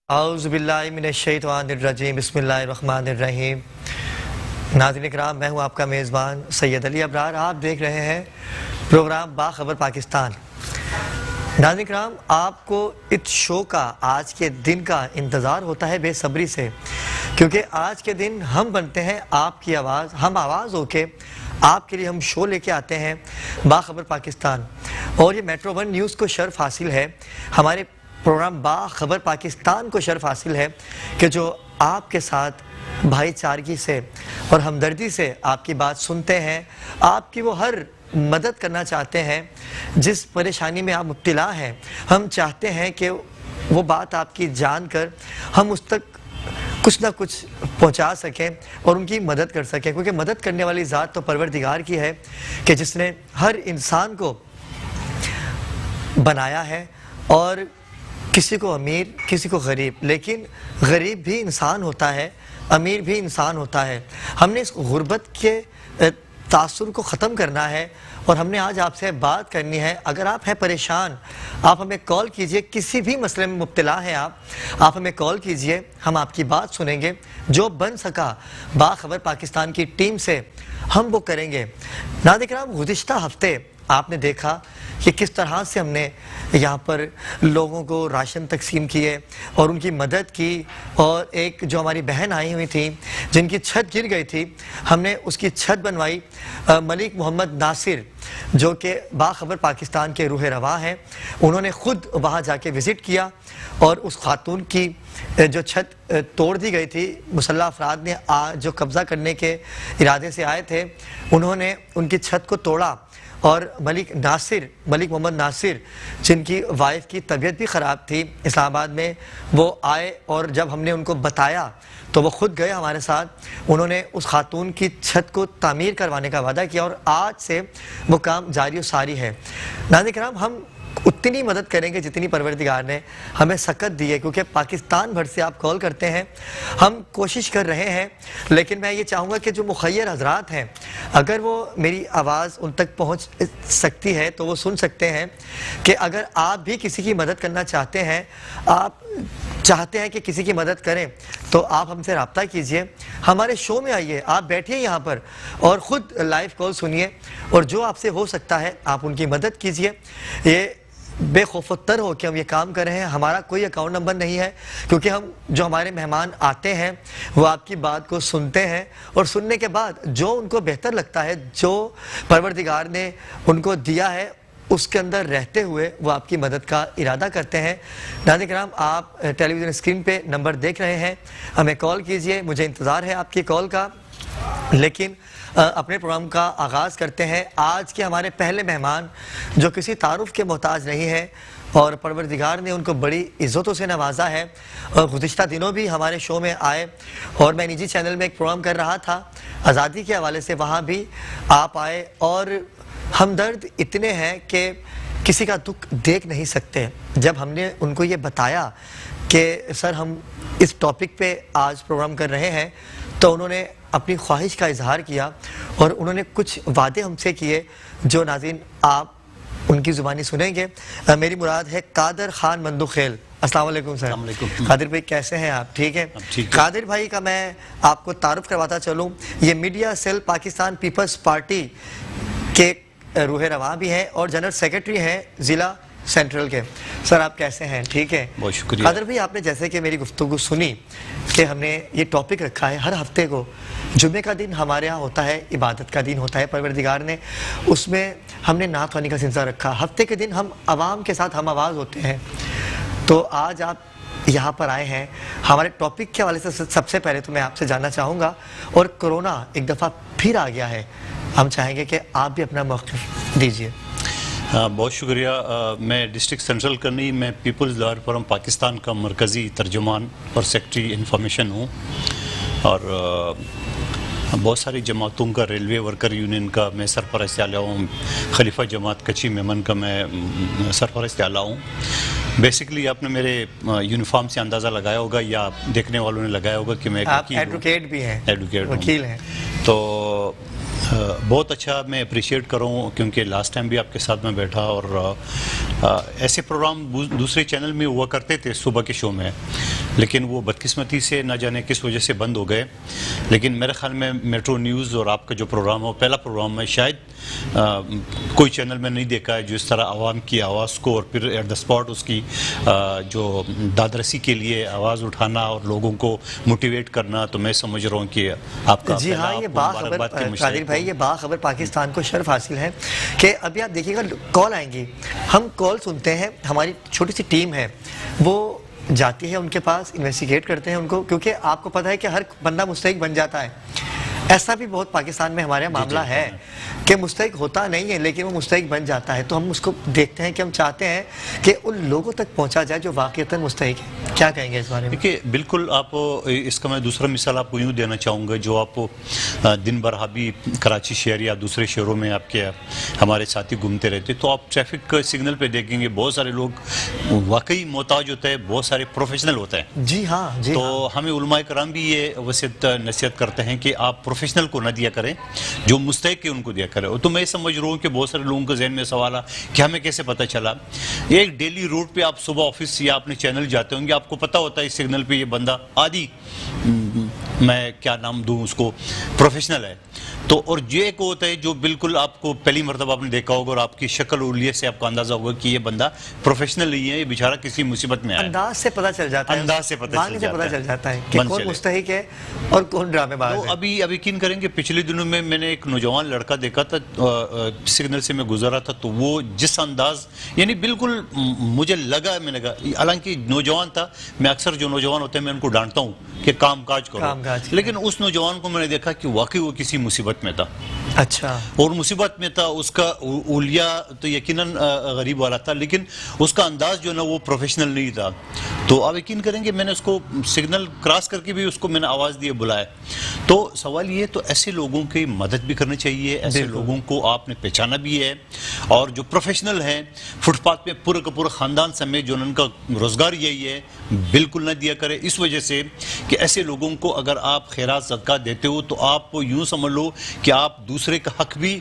औज़ुबिल्लाहिमिनश्शैतानिर्रजीम बिस्मिल्लाहिर्रहमानिर्रहीम। नाज़रीन इकराम, मैं हूँ आपका मेज़बान सैयद अली अबरार। आप देख रहे हैं प्रोग्राम बाखबर पाकिस्तान। नाज़रीन इकराम, आपको इस शो का आज के दिन का इंतज़ार होता है बेसब्री से, क्योंकि आज के दिन हम बनते हैं आपकी आवाज़, हम आवाज़ होके आपके लिए हम शो लेके आते हैं बाखबर पाकिस्तान। और ये मेट्रो वन न्यूज़ को शर्फ हासिल है, हमारे प्रोग्राम बाखबर पाकिस्तान को शर्फ हासिल है कि जो आपके साथ भाईचारगी से और हमदर्दी से आपकी बात सुनते हैं, आपकी वो हर मदद करना चाहते हैं जिस परेशानी में आप मुब्तला हैं। हम चाहते हैं कि वो बात आपकी जानकर हम उस तक कुछ ना कुछ पहुंचा सकें और उनकी मदद कर सकें, क्योंकि मदद करने वाली ज़ात तो परवरदिगार की है कि जिसने हर इंसान को बनाया है, और किसी को अमीर किसी को गरीब, लेकिन गरीब भी इंसान होता है, अमीर भी इंसान होता है। हमने इस गुर्बत के तासुर को ख़त्म करना है और हमने आज आपसे बात करनी है। अगर आप हैं परेशान, आप हमें कॉल कीजिए। किसी भी मसले में मुब्तला हैं आप हमें कॉल कीजिए, हम आपकी बात सुनेंगे। जो बन सका बाखबर पाकिस्तान की टीम से हम वो करेंगे। नाज़रीन इकराम, गुज़िश्ता हफ्ते आपने देखा कि किस तरह से हमने यहाँ पर लोगों को राशन तकसीम किए और उनकी मदद की, और एक जो हमारी बहन आई हुई थी जिनकी छत गिर गई थी, हमने उसकी छत बनवाई। मलिक मोहम्मद नासिर, जो कि बाखबर पाकिस्तान के रूह रवा हैं, उन्होंने ख़ुद वहाँ जाके विज़िट किया और उस खातून की जो छत तोड़ दी गई थी, मुसल्लह अफराद ने जो कब्ज़ा करने के इरादे से आए थे, उन्होंने उनकी छत को तोड़ा। और मलिक मोहम्मद नासिर, जिनकी वाइफ की तबीयत भी ख़राब थी इस्लामाबाद में, वो आए और जब हमने उनको बताया तो वो ख़ुद गए हमारे साथ। उन्होंने उस खातून की छत को तामीर करवाने का वादा किया और आज से वो काम जारी सारी है। नाज़रीन किराम, हम उतनी मदद करेंगे जितनी परवरदिगार ने हमें सकत दी है, क्योंकि पाकिस्तान भर से आप कॉल करते हैं, हम कोशिश कर रहे हैं। लेकिन मैं ये चाहूँगा कि जो मुखय्यर हजरात हैं, अगर वो मेरी आवाज़ उन तक पहुँच सकती है तो वो सुन सकते हैं कि अगर आप भी किसी की मदद करना चाहते हैं, आप चाहते हैं कि किसी की मदद करें, तो आप हमसे रब्ता कीजिए, हमारे शो में आइए, आप बैठिए यहाँ पर और ख़ुद लाइव कॉल सुनिए, और जो आपसे हो सकता है आप उनकी मदद कीजिए। ये बेखौफतर हो कि हम ये काम कर रहे हैं। हमारा कोई अकाउंट नंबर नहीं है, क्योंकि हम जो हमारे मेहमान आते हैं वो आपकी बात को सुनते हैं, और सुनने के बाद जो उनको बेहतर लगता है, जो परवरदिगार ने उनको दिया है, उसके अंदर रहते हुए वो आपकी मदद का इरादा करते हैं। नाज़रीन किराम, आप टेलीविज़न स्क्रीन पे नंबर देख रहे हैं, हमें कॉल कीजिए, मुझे इंतज़ार है आपकी कॉल का। लेकिन अपने प्रोग्राम का आगाज़ करते हैं। आज के हमारे पहले मेहमान, जो किसी तारुफ के मोहताज नहीं है और परवरदिगार ने उनको बड़ी इज़्ज़तों से नवाजा है, और गुज़िश्ता दिनों भी हमारे शो में आए, और मैं निजी चैनल में एक प्रोग्राम कर रहा था आज़ादी के हवाले से, वहाँ भी आप आए, और हमदर्द इतने हैं कि किसी का दुख देख नहीं सकते। जब हमने उनको ये बताया कि सर हम इस टॉपिक पे आज प्रोग्राम कर रहे हैं, तो उन्होंने अपनी ख्वाहिश का इजहार किया और उन्होंने कुछ वादे हमसे किए, जो नाज़रीन आप उनकी ज़ुबानी सुनेंगे। मेरी मुराद है कादर खान मंदुखेल। अस्सलाम वालेकुम सर। कादिर भाई, कैसे हैं आप? ठीक है। कादिर भाई का मैं आपको तारुफ करवाता चलूँ, ये मीडिया सेल पाकिस्तान पीपल्स पार्टी के रूह रवा भी हैं और जनरल सेक्रेटरी हैं ज़िला सेंट्रल के। सर आप कैसे हैं? ठीक है, बहुत शुक्रिया। कादर भाई, आपने जैसे कि मेरी गुफ्तगू सुनी कि हमने ये टॉपिक रखा है, हर हफ्ते को जुम्मे का दिन हमारे यहाँ होता है, इबादत का दिन होता है परवरदिगार ने, उसमें हमने नात ख़वानी का सिलसिला रखा। हफ्ते के दिन हम आवाम के साथ हम आवाज़ होते हैं। तो आज आप यहाँ पर आए हैं हमारे टॉपिक के हवाले से। सबसे पहले तो मैं आपसे जानना चाहूँगा, और कोरोना एक दफ़ा फिर आ गया है, हम चाहेंगे कि आप भी अपना मौक़िफ़ दीजिए। बहुत शुक्रिया। मैं डिस्ट्रिक्ट सेंट्रल करनी में पीपल्स लॉयर फोरम पाकिस्तान का मरकज़ी तर्जुमान और सेक्रेटरी इंफॉर्मेशन हूँ, और बहुत सारी जमातों का, रेलवे वर्कर यूनियन का मैं सरपरस्त आला हूँ, खलीफा जमात कच्ची मेमन का मैं सरपरस्त आला हूँ। बेसिकली आपने मेरे यूनिफॉर्म से अंदाज़ा लगाया होगा, या देखने वालों ने लगाया होगा कि मैं एडवोकेट भी हैं, एडवोकेट वकील हैं। तो बहुत अच्छा मैं अप्रिशिएट कर रहा हूँ, क्योंकि लास्ट टाइम भी आपके साथ में बैठा और ऐसे प्रोग्राम दूसरे चैनल में हुआ करते थे सुबह के शो में, लेकिन वो बदकिस्मती से ना जाने किस वजह से बंद हो गए। लेकिन मेरे ख्याल में मेट्रो न्यूज़ और आपका जो प्रोग्राम है, पहला प्रोग्राम है, शायद कोई चैनल में नहीं देखा है जो इस तरह आवाम की आवाज़ को और फिर एट द स्पॉट उसकी जो दादरसी के लिए आवाज़ उठाना और लोगों को मोटिवेट करना। तो मैं समझ रहा हूँ कि आपका जी हाँ, ये बाखबर कादिर भाई, ये बाखबर पाकिस्तान को शर्फ हासिल है कि अभी आप देखिएगा कॉल आएंगी, हम कॉल सुनते हैं, हमारी छोटी सी टीम है वो जाती है उनके पास, इन्वेस्टिगेट करते हैं उनको, क्योंकि आपको पता है कि हर बंदा मुस्तहिक बन जाता है। ऐसा भी बहुत पाकिस्तान में हमारे मामला है कि मुस्तहिक होता नहीं है लेकिन वो मुस्तहिक बन जाता है। तो हम उसको देखते हैं कि हम चाहते हैं कि उन लोगों तक पहुंचा जाए जो वाकईतन मुस्तहिक है। क्या कहेंगे इस बारे में? देखिए, बिल्कुल आप इसका मैं दूसरा मिसाल आपको यूँ देना चाहूँगा, जो आप दिन भर अभी कराची शहर या दूसरे शहरों में आपके हमारे साथी घूमते रहते, तो आप ट्रैफिक सिग्नल पे देखेंगे बहुत सारे लोग वाकई मोहताज होते हैं, बहुत सारे प्रोफेशनल होते हैं। जी हाँ, जी तो हाँ। हमें उलमाए कराम भी ये वसीयत नसीहत करते हैं कि आप प्रोफेशनल को ना दिया करें, जो मुस्तहिक है उनको दिया करें। तो मैं समझ रहा हूँ कि बहुत सारे लोगों के जहन में सवाल है कि हमें कैसे पता चला। एक डेली रूट पे आप सुबह ऑफिस या अपने चैनल जाते होंगे, आपको पता होता है इस सिग्नल पे ये बंदा आदि, मैं क्या नाम दूं उसको, प्रोफेशनल है। तो और ये एक होता है जो बिल्कुल आपको पहली मरतबा आपने देखा होगा और आपकी शक्ल उलिये से आपको अंदाजा होगा कि ये बंदा प्रोफेशनल नहीं है, ये बेचारा किसी मुसीबत में आया। अंदाज से पता चल जाता है, अंदाज से पता चल जाता है कि कौन मुस्तहिक है और कौन ड्रामेबाज है। तो अभी यकीन करेंगे, पिछले दिनों में मैंने एक नौजवान लड़का देखा था, सिग्नल से मैं गुजरा था, तो वो जिस अंदाज, यानी बिल्कुल मुझे लगा, मैंने कहा, हालांकि नौजवान था, मैं अक्सर जो नौजवान होते हैं मैं उनको डांटता हूँ कि काम काज करो, लेकिन उस नौजवान को मैंने देखा कि वाकई वो किसी मुसीबत में था। अच्छा। और मुसीबत में था, उसका उलिया तो यकीनन गरीब वाला था, लेकिन उसका अंदाज जो ना वो प्रोफेशनल नहीं था। तो आप यकीन करेंगे मैंने उसको सिग्नल क्रॉस करके भी उसको मैंने आवाज़ दिए बुलाया। तो सवाल ये, तो ऐसे लोगों की मदद भी करनी चाहिए, ऐसे लोगों को आपने पहचाना भी है, और जो प्रोफेशनल हैं फुटपाथ पे पूरे का पूरा ख़ानदान समेत जो उनका रोज़गार यही है, बिल्कुल ना दिया करें। इस वजह से कि ऐसे लोगों को अगर आप खैरात ज़कात देते हो तो आप यूँ समझ लो कि आप दूसरे का हक भी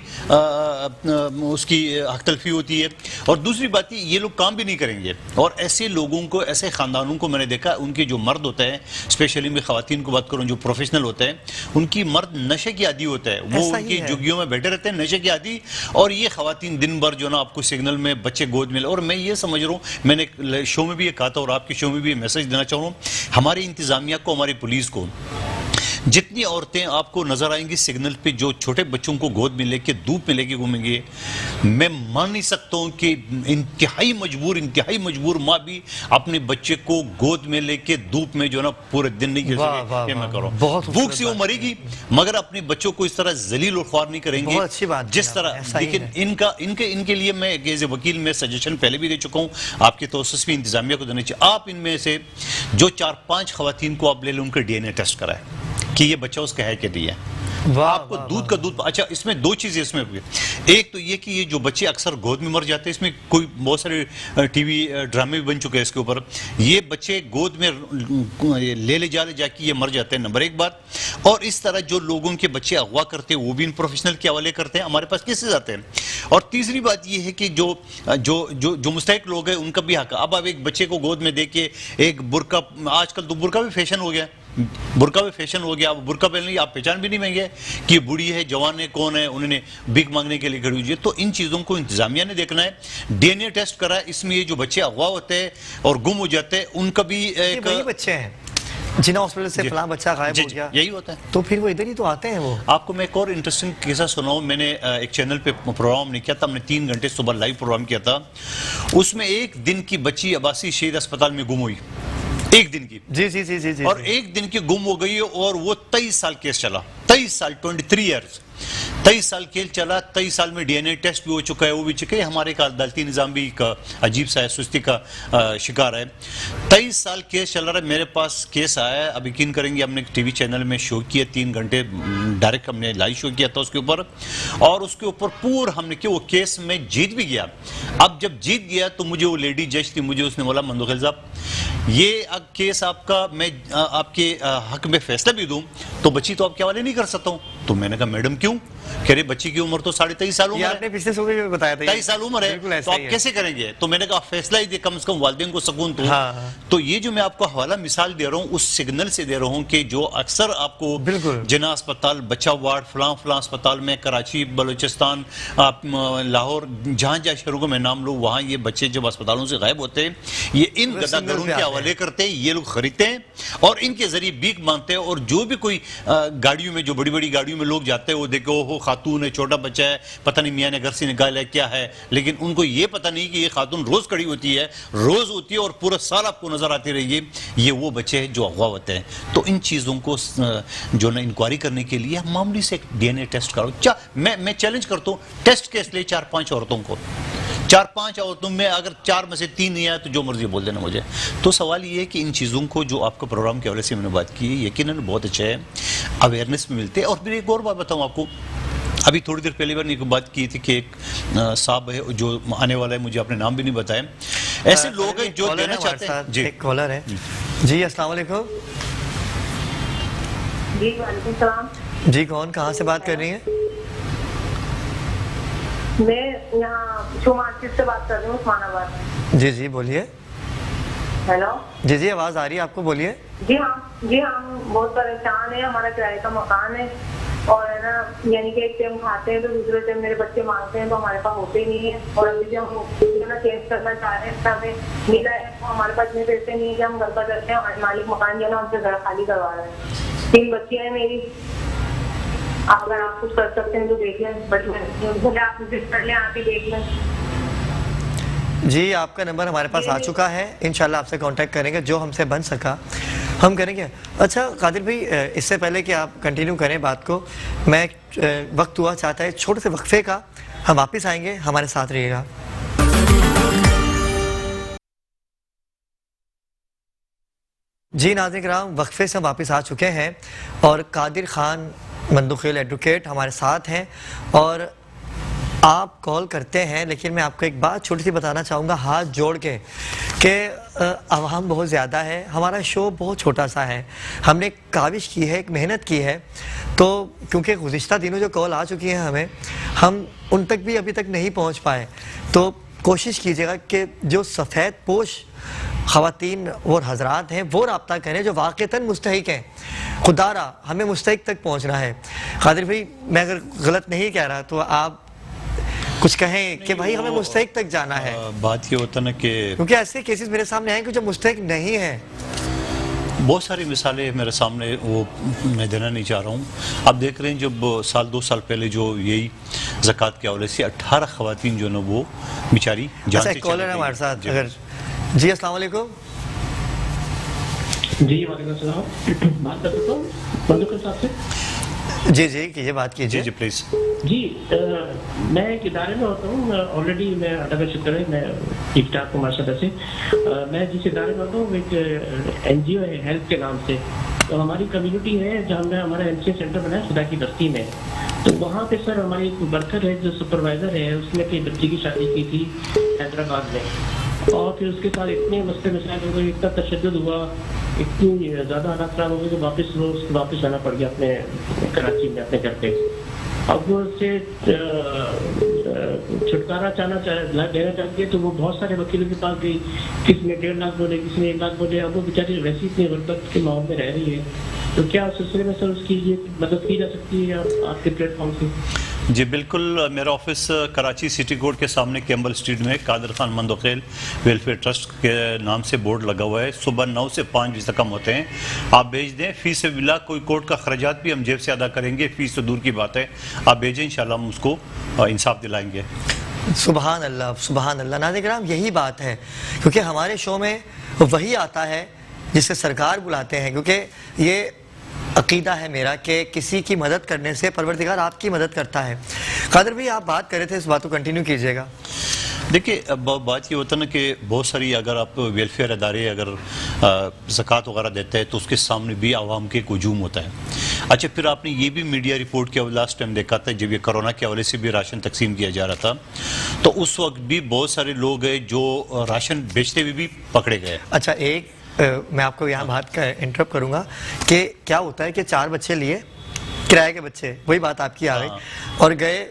उसकी हक तलफी होती है। और दूसरी बात ये लोग काम भी नहीं करेंगे। और ऐसे लोगों को, ऐसे ख़ानदानों को मैंने देखा, उनके जो मर्द होते हैं, स्पेशली मैं ख़वातीन को बात करूँ जो प्रोफेशनल होते हैं, उनकी मर्द नशे की आदी होता है, वो उनकी झुग्गियों में बैठे रहते हैं नशे की आदी, और ये ख़वातीन दिन भर जो ना आपको सिग्नल में बच्चे गोद में। और मैं ये समझ रहा हूँ, मैंने शो में भी ये कहा था और आपके शो में भी मैसेज देना चाह रहा हूँ, हमारी इंतज़ामिया को, हमारी पुलिस को, जितनी औरतें आपको नजर आएंगी सिग्नल पे जो छोटे बच्चों को गोद में लेके धूप में लेके घूमेंगे, मैं मान नहीं सकता हूँ कि इंतहाई मजबूर माँ भी अपने बच्चे को गोद में लेके धूप में जो ना पूरे दिन नहीं खेल सके। मैं कह रहा हूँ भूख से वो मरेगी, मगर अपने बच्चों को इस तरह जलील और ख्वार नहीं करेंगे। अच्छी बात जिस तरह, लेकिन इनके लिए मैं एज ए वकील में सजेशन पहले भी दे चुका हूँ, आपके तौसीस भी इंतजामिया को देने चाहिए। आप इनमें से जो 4-5 खवातीन को आप ले लें, उनके DNA टेस्ट कराएं कि ये बच्चा उसका है कि नहीं है। आपको दूध का दूध, अच्छा इसमें दो चीजें इसमें, एक तो ये कि ये जो बच्चे अक्सर गोद में मर जाते हैं, इसमें कोई बहुत सारे टीवी ड्रामे भी बन चुके हैं इसके ऊपर, ये बच्चे गोद में ले जाके ये मर जाते हैं, नंबर एक बात। और इस तरह जो लोगों के बच्चे अगवा करते हैं वो भी इन प्रोफेशनल के हवाले करते हैं, हमारे पास केसेस आते हैं। और तीसरी बात ये है कि जो मुस्तहिक लोग हैं उनका भी हक। अब आप एक बच्चे को गोद में देके एक बुरका, आजकल तो बुरका भी फैशन हो गया, बुरका भी फैशन हो गया, आप बुरका पहन लीजिए, आप पहचान भी नहीं पाएंगे कि ये बूढ़ी है, जवान है, कौन है, उन्होंने भीख मांगने के लिए खड़ी हुई है। तो इन चीज़ों को इंतजामिया ने देखना है, DNA टेस्ट करा, इसमें ये जो बच्चे अगवा होते हैं और गुम हो जाते हैं उनका भी एक, वही बच्चे हैं जिन्हें हॉस्पिटल से फलां बच्चा गायब हो गया, यही होता है। तो फिर वो इधर ही तो आते हैं। वो आपको मैं एक और इंटरेस्टिंग किस्सा सुनाऊं, मैंने एक चैनल पे प्रोग्राम नहीं किया था, हमने 3 घंटे सुबह लाइव प्रोग्राम किया था, उसमें एक दिन की बच्ची अब्बासी शहीद अस्पताल में गुम हुई, एक दिन की। जी। और एक दिन की गुम हो गई और वो 23 साल केस चला, 23 साल, 23 ईयर्स, 23 साल केस चला। 23 साल में DNA टेस्ट भी हो चुका है, वो भी चुके, हमारे का अदालती निज़ाम भी का अजीब सा है, सुस्ती का शिकार है। 23 साल केस चल रहा है, मेरे पास केस आया है, अब यकीन करेंगे हमने टीवी चैनल में शो किया, 3 घंटे डायरेक्ट हमने लाइव शो किया था उसके ऊपर, और उसके ऊपर पूरा हमने किया, वो केस में जीत भी गया। अब जब जीत गया तो मुझे वो लेडी जज थी, मुझे उसने बोला, मंदोखिल साहब ये केस आपका, मैं आपके हक में फैसला भी दूं तो बच्ची तो आपके हवाले नहीं कर सकता हूं। तो मैंने कहा मैडम क्यों? कह रहे बच्ची की उम्र तो 23.5 साल ये उम्र है, आपने पिछले सूबे में बताया था, 23 साल उम्र बिल्कुल है, ऐसा तो आप ही है। कैसे करेंगे? तो मैंने कहा फैसला ही दे, कम से कम वालिदैन को सुकून तो। हाँ, हाँ। तो ये जो मैं आपको हवाला मिसाल दे रहा हूँ उस सिग्नल से दे रहा हूँ कि जो अक्सर आपको बिल्कुल। जिना अस्पताल, बच्चा वार्ड, फलां अस्पताल में, कराची, बलूचिस्तान, आप लाहौर, जहां जहां शहरों को मैं नाम लूँ, वहां ये बच्चे जब अस्पतालों से गायब होते हैं, ये इन वो गदागरों सिग्नल पे के आते हवाले हैं। करते हैं, ये लोग खरीदते हैं और इनके जरिए भीख मांगते हैं। और जो भी कोई गाड़ियों में, जो बड़ी बड़ी गाड़ियों में लोग जाते हैं, वो देखो ओहो खातून है, छोटा बच्चा है, पता नहीं मियाँ ने घर से निकाला है क्या है, लेकिन उनको ये पता नहीं कि ये खातून रोज खड़ी होती है, रोज होती है और पूरा साल आपको नजर आती रहेगी, ये वो बच्चे हैं जो अगवा होते हैं। तो इन चीजों को जो ना इंक्वायरी करने के लिए मामूली से डीएनए टेस्ट करो। मैं चैलेंज करता हूँ, टेस्ट केस ले 4-5 औरतों को, 4-5 औरतों में अगर 4 में से 3 नहीं आए तो जो मर्जी बोल देना मुझे। तो सवाल ये है कि इन चीज़ों को जो आपका प्रोग्राम के हवाले से मैंने बात की, यकीनन बहुत अच्छा है, अवेयरनेस में मिलते हैं। और फिर एक और बात बताऊँ आपको, अभी थोड़ी देर पहले मैंने एक बात की थी कि एक साहब है जो आने वाला है, मुझे आपने नाम भी नहीं बताया, ऐसे लोग हैं जो देना चाहते हैं। जी, एक कॉलर है जी, अस्सलाम वालेकुम जी, वालेकुम सलाम। जी, कौन, कहाँ से बात कर रही हैं? मैं यहाँ शो मार्केट से बात कर रही हूँ, उस्मानाबाद। जी जी बोलिए। हेलो। जी जी, आवाज आ रही है आपको, बोलिए। जी हाँ, हम बहुत परेशान है, हमारा किराए का मकान है और है ना, यानी कि एक टाइम खाते हैं तो दूसरे टाइम मेरे बच्चे मांगते हैं तो हमारे पास होते ही नहीं है। और अभी जो हम ना चेंज करना चाह रहे हैं, हमें मिला है तो हमारे पास इतने पैसे नहीं है कि हम घर पर रहते हैं। हमारे मालिक मकान जो है ना, हमसे घर खाली करवा रहे हैं। 3 बच्चियां हैं मेरी, अगर आप कुछ कर सकते हैं तो देख लें, बड़ी भले आप विजिट कर लें, आप ही देख लें। जी, आपका नंबर हमारे पास आ चुका है, इंशाल्लाह आपसे कांटेक्ट करेंगे, जो हमसे बन सका हम करेंगे। अच्छा कादिर भाई, इससे पहले कि आप कंटिन्यू करें बात को, मैं वक्त हुआ चाहता है छोटे से वक्फे का, हम वापस आएंगे, हमारे साथ रहिएगा। जी नाज़रीन किराम, वक्फे से हम वापस आ चुके हैं और कादिर खान मंदुखेल एडवोकेट हमारे साथ हैं और आप कॉल करते हैं, लेकिन मैं आपको एक बात छोटी सी बताना चाहूँगा हाथ जोड़ के कि आवाम बहुत ज़्यादा है, हमारा शो बहुत छोटा सा है, हमने काविश की है, एक मेहनत की है, तो क्योंकि गुज़िश्ता दिनों जो कॉल आ चुकी हैं हमें, हम उन तक भी अभी तक नहीं पहुँच पाए, तो कोशिश कीजिएगा कि जो सफ़ेद पोश ख़वातीन और हजरात हैं वो रब्ता करें जो वाक़तन मुस्तहिक हैं। खुदारा हमें मुस्तहिक तक पहुँचना है। कादिर भाई, मैं अगर गलत नहीं कह रहा तो आप कुछ कहें कि भाई हमें मुस्तहिक तक जाना है। बात ये होता ना कि क्योंकि ऐसे केसेस मेरे सामने आए कि जो मुस्तहिक नहीं है। बहुत सारी मिसालें मेरे सामने, वो मैं देना नहीं चाह रहा हूँ। आप देख रहे हैं जब 1-2 साल पहले जो यही ज़कात के हवाले से 18 ख़वातीन जो ना वो बेचारी जान से चली कॉलर है गई। हमारे साथ। जी। अगर जी, अस्सलाम वालेकुम। जी वालेकुम सलाम, बात कर सकता हूँ मधुकर साहब से? जी जी कीजिए, बात जी कीजिए। जी प्लीज़। जी, मैं एक इदारे में होता हूँ, ऑलरेडी मैं अल्लाह का शुक्र है, मैं ठीक ठाक हूँ माशाल्लाह से। मैं जिस इदारे में होता हूँ एक NGO है हेल्थ के नाम से, तो हमारी कम्युनिटी है जहाँ में हमारा MCA सेंटर बना है खुदा की बस्ती में। तो वहाँ पे सर हमारी एक वर्कर है जो सुपरवाइजर है, उसने अपनी बच्ची की शादी की थी हैदराबाद में, और फिर उसके साथ इतने मसले मसाइल हो गए, इतना तशद्दुद हुआ, इतनी ज़्यादा हालात खराब हो गई कि वापस आना पड़ गया अपने कराची में अपने घर पे। अब वो उससे छुटकारा देना चाहती है तो वो बहुत सारे वकीलों के पास गई, किसी ने 1.5 लाख बोले, किसी ने 1 लाख बोले। अब वो बेचारी वैसी इतनी गुर्बत के माहौल में रह रही है, तो क्या उस सिलसिले में सर उसकी ये मदद की जा सकती है आपके प्लेटफॉर्म से? जी बिल्कुल, मेरा ऑफिस कराची सिटी कोर्ट के सामने कैम्बल स्ट्रीट में कादिर खान मंदुखेल वेलफेयर ट्रस्ट के नाम से बोर्ड लगा हुआ है। सुबह 9 से 5 बजे तक हम होते हैं। आप भेज दें, फीस से बिला, कोई कोर्ट का खर्चात भी हम जेब से अदा करेंगे, फीस तो दूर की बात है, आप भेजें, इंशाल्लाह हम उसको इंसाफ दिलाएंगे। सुबहान अल्लाह, सुबहान अल्लाह। नाज़रीन किराम, यही बात है, क्योंकि हमारे शो में वही आता है जिसे सरकार बुलाते हैं, क्योंकि ये अकीदा है मेरा कि किसी की मदद करने से परवरदिगार आपकी मदद करता है। कादिर भाई, आप बात कर रहे थे, इस बात को कंटिन्यू कीजिएगा। देखिए, अब बात ये होता है ना कि बहुत सारी अगर आप वेलफेयर अदारे अगर ज़कात वगैरह देते हैं तो उसके सामने भी आवाम के एक हजूम होता है। अच्छा, फिर आपने ये भी मीडिया रिपोर्ट किया, लास्ट टाइम देखा था जब ये कोरोना के हवाले से भी राशन तकसीम किया जा रहा था, तो उस वक्त भी बहुत सारे लोग हैं जो राशन बेचते हुए भी पकड़े गए। अच्छा, मैं आपको यहाँ बात का इंटरप्ट करूँगा कि क्या होता है कि 4 बच्चे लिए किराए के बच्चे, वही बात आपकी आ गई। हाँ। और गए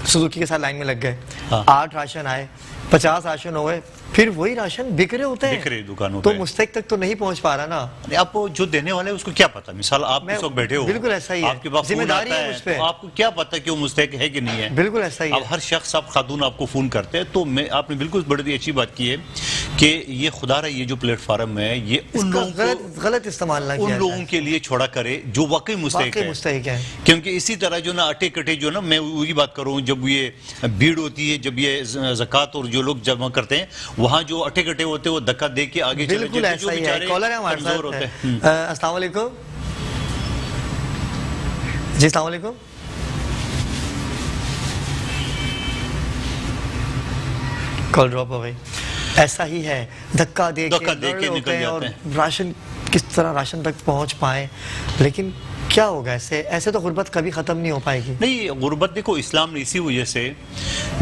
सुजुकी के साथ लाइन में लग गए, हाँ। 8 राशन आए, 50 राशन हो गए, फिर वही राशन बिक रहे होते हैं, बिक रहे दुकानों तो पे। मुस्तक तक तो नहीं पहुंच पा रहा ना। अरे आप जो देने वाले हैं उसको क्या पता, मिसाल आप मैं- इस वक्त बैठे हो, बिल्कुल ऐसा ही है। आपके पास फोन जिम्मेदारी आता है है मुझ पे। तो आपको क्या पता कि वो मुस्तैक है कि नहीं है। बिल्कुल ऐसा ही अब है। हर शख्स, आप खातून आपको फोन करते हैं, तो मैं आपने बिल्कुल बड़ी अच्छी बात की है कि ये खुदा रहा, ये जो प्लेटफॉर्म है ये उन इसका लोगों को, गलत इस्तेमाल ना उन किया लोगों के लिए छोड़ा करे जो वाकई मुस्तैक वाकई है। मुस्तहिक है। क्योंकि इसी तरह जो ना अटे कटे जो ना, मैं वही बात कर रहा हूँ, जब ये भीड़ होती है, जब ये ज़कात और जो लोग जमा करते हैं, वहाँ जो अटे कटे होते हैं वो धक्का दे के आगे चले बिल्कुल जाते हैं, ऐसा ही है। कॉलर है हमारे कमज़ोर साथ होते है। हैं। अस्सलाम वालेकुम जी, अस्सलाम वालेकुम। कॉल ड्रॉप हो गई। ऐसा ही है, धक्का दे धक्का दे दौड़े के होते निकल हैं और जाते राशन किस तरह राशन तक पहुंच पाए, लेकिन क्या होगा ऐसे? ऐसे तो गुर्बत कभी ख़त्म नहीं हो पाएगी। नहीं, गुर्बत देखो, इस्लाम ने इसी वजह से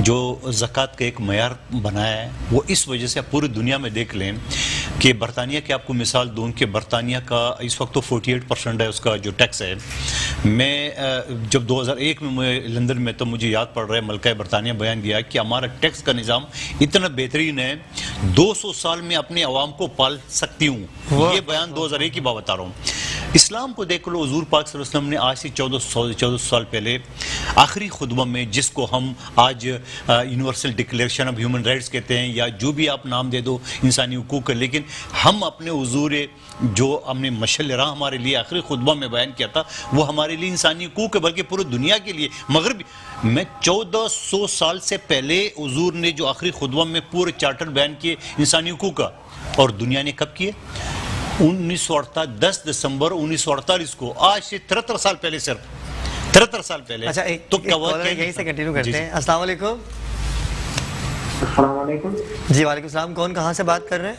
जो ज़कात का एक मयार बनाया है, वो इस वजह से आप पूरी दुनिया में देख लें कि बरतानिया की आपको मिसाल दूँ कि बरतानिया का इस वक्त तो 48% है उसका जो टैक्स है। मैं जब 2001 में मैं लंदन में, तो मुझे याद पड़ रहा है मलका बरतानिया बयान दिया कि हमारा टैक्स का निज़ाम इतना बेहतरीन है, 200 साल में अपने अवाम को पाल सकती हूँ। ये बयान 2001 की बात बता रहा हूँ। इस्लाम को देख लो, हुजूर पाक सल्लल्लाहु अलैहि वसल्लम ने आज से 1400 साल पहले आखिरी खुतबा में, जिसको हम आज universal declaration of human rights कहते हैं, या जो भी आप नाम दे दो, इंसानी हुकूक है, लेकिन हम अपने हुजूर जो हमने मशल राह हमारे लिए आखिरी खुतबा में बयान किया था, वो हमारे लिए इंसानी हुकूक है, बल्कि पूरी दुनिया के लिए। मगरबी मैं 1400 साल से पहले हुजूर ने जो आखिरी खुतबा में पूरे चार्टर बयान किए इंसानी हुकूक का, और दुनिया ने कब किए? 10 दिसंबर 1948 को, आज से 73 साल पहले, सिर्फ 73 साल पहले। अच्छा, एक तो एक कॉलर है, यहीं से कंटिन्यू करते हैं। अस्सलाम वालेकुम। अस्सलाम वालेकुम। जी वालेकुम सलाम। कौन कहाँ से बात कर रहे हैं?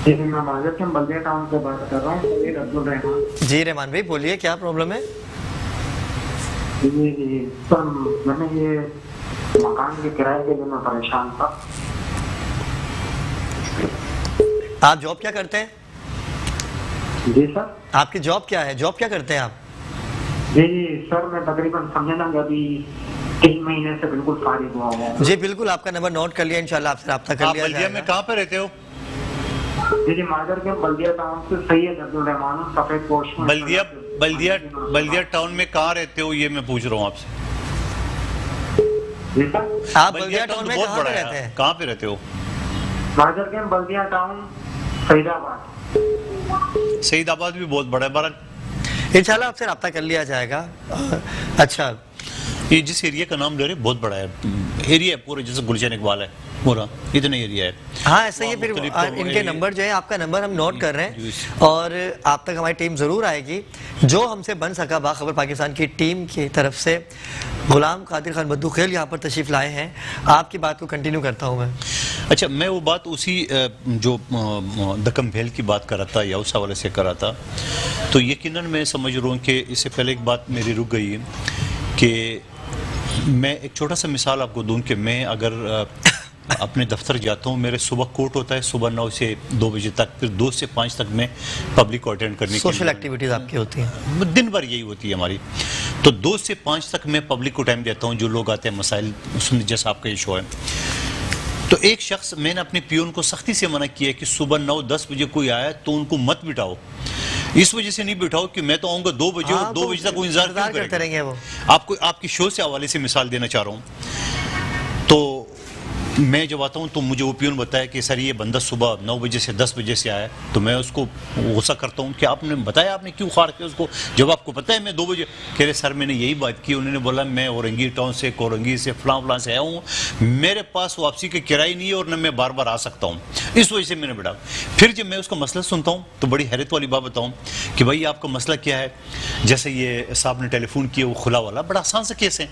जी, मैं माजर से बल्दिया टाउन से बात कर रहा हूँ, समीर अब्दुल रहमान। जी रहमान भाई बोलिए, क्या प्रॉब्लम है? जी जी सर, मैंने ये मकान के किराए के लिए मैं परेशान था। आप जॉब क्या करते हैं? जी सर। आपकी जॉब क्या है? जॉब क्या करते हैं आप? जी जी सर, मैं तकरीबन समझे ना कि अभी 3 महीने से बिल्कुल फारिग हुआ हूँ। जी बिल्कुल, आपका नंबर नोट कर लिया, इंशाल्लाह आपसे रब्ता कर आप लिया बल्दिया में जाएगा। कहाँ पे रहते हो? जी जी, माजर के बल्दिया टाउन से सैयद अब्दुल रहमान हूँ, सफेद पोस्ट में। बल्दिया टाउन में कहाँ रहते हो, ये मैं पूछ रहा हूँ आपसे। जी सर। आप बल्दिया टाउन तो में बहुत कहाँ बड़ा पे है, रहते हैं? कहाँ पे रहते हो? माजर के बल्दिया टाउन, फरीदाबाद। सईदाबाद भी बहुत बड़ा है। बड़ा इंशाल्लाह आपसे रब्ता कर लिया जाएगा। अच्छा, ये जिस एरिया का नाम ले रहे बहुत बड़ा है, एरिया है पूरा, जैसे गुलशन इकबाल है, पूरा इतना एरिया है। हाँ ऐसा ही है। फिर मुख्तलिफ इनके एरिया- नंबर जो है, आपका नंबर हम नोट कर रहे जी, हैं और आप तक हमारी टीम ज़रूर आएगी। जो हमसे बन सका, बाखबर पाकिस्तान की टीम की तरफ से गुलाम कादिर खान बद्दू खेल यहाँ पर तशरीफ़ लाए हैं। आपकी बात को कंटिन्यू करता हूँ मैं। अच्छा, मैं वो बात उसी जो दकम भेल की बात कर रहा था या उस हवाले से कर रहा था, तो यकीनन मैं समझ रहा हूँ कि इससे पहले एक बात मेरी रुक गई है कि मैं एक छोटा सा मिसाल आपको दूं कि मैं अगर अपने दफ्तर जाता हूँ, मेरे सुबह कोर्ट होता है सुबह 9 से 2 बजे तक, फिर 2 से 5 तक मैं पब्लिक को अटेंड करने के सोशल लिए, एक्टिविटीज़ आपकी होती हैं? दिन भर यही होती है हमारी। तो 2 से 5 तक मैं पब्लिक को टाइम देता हूँ, जो लोग आते हैं मसाइल सुन, जैसा आपका ये शो है। तो एक शख्स, मैंने अपने पियोन को सख्ती से मना किया कि सुबह 9-10 बजे कोई आया तो उनको मत बिठाओ। इस वजह से नहीं बिठाओ कि मैं तो आऊँगा 2 बजे और 2 बजे तक वो इंतजार क्यों करते करेगा? रहेंगे वो। आपको आपकी शो से हवाले से मिसाल देना चाह रहा हूँ। तो मैं जब आता हूँ तो मुझे वो पियून बताया कि सर ये बंदा सुबह 9 बजे से 10 बजे से आया। तो मैं उसको गुस्सा करता हूँ कि आपने बताया, आपने क्यों खार किया उसको, जब आपको पता है मैं 2 बजे। कह रहे सर मैंने यही बात की, उन्होंने बोला मैं औरंगी टाउन से, कोरंगी से, फलां से आया हूँ, मेरे पास वापसी के किराए नहीं है और न मैं बार बार आ सकता हूँ, इस वजह से मैंने बिठा। फिर जब मैं उसका मसला सुनता हूँ तो बड़ी हैरत वाली बात बताऊँ कि भाई आपका मसला क्या है। जैसे ये साहब ने टेलीफोन किया, वो खुला वाला बड़ा आसान सा केस है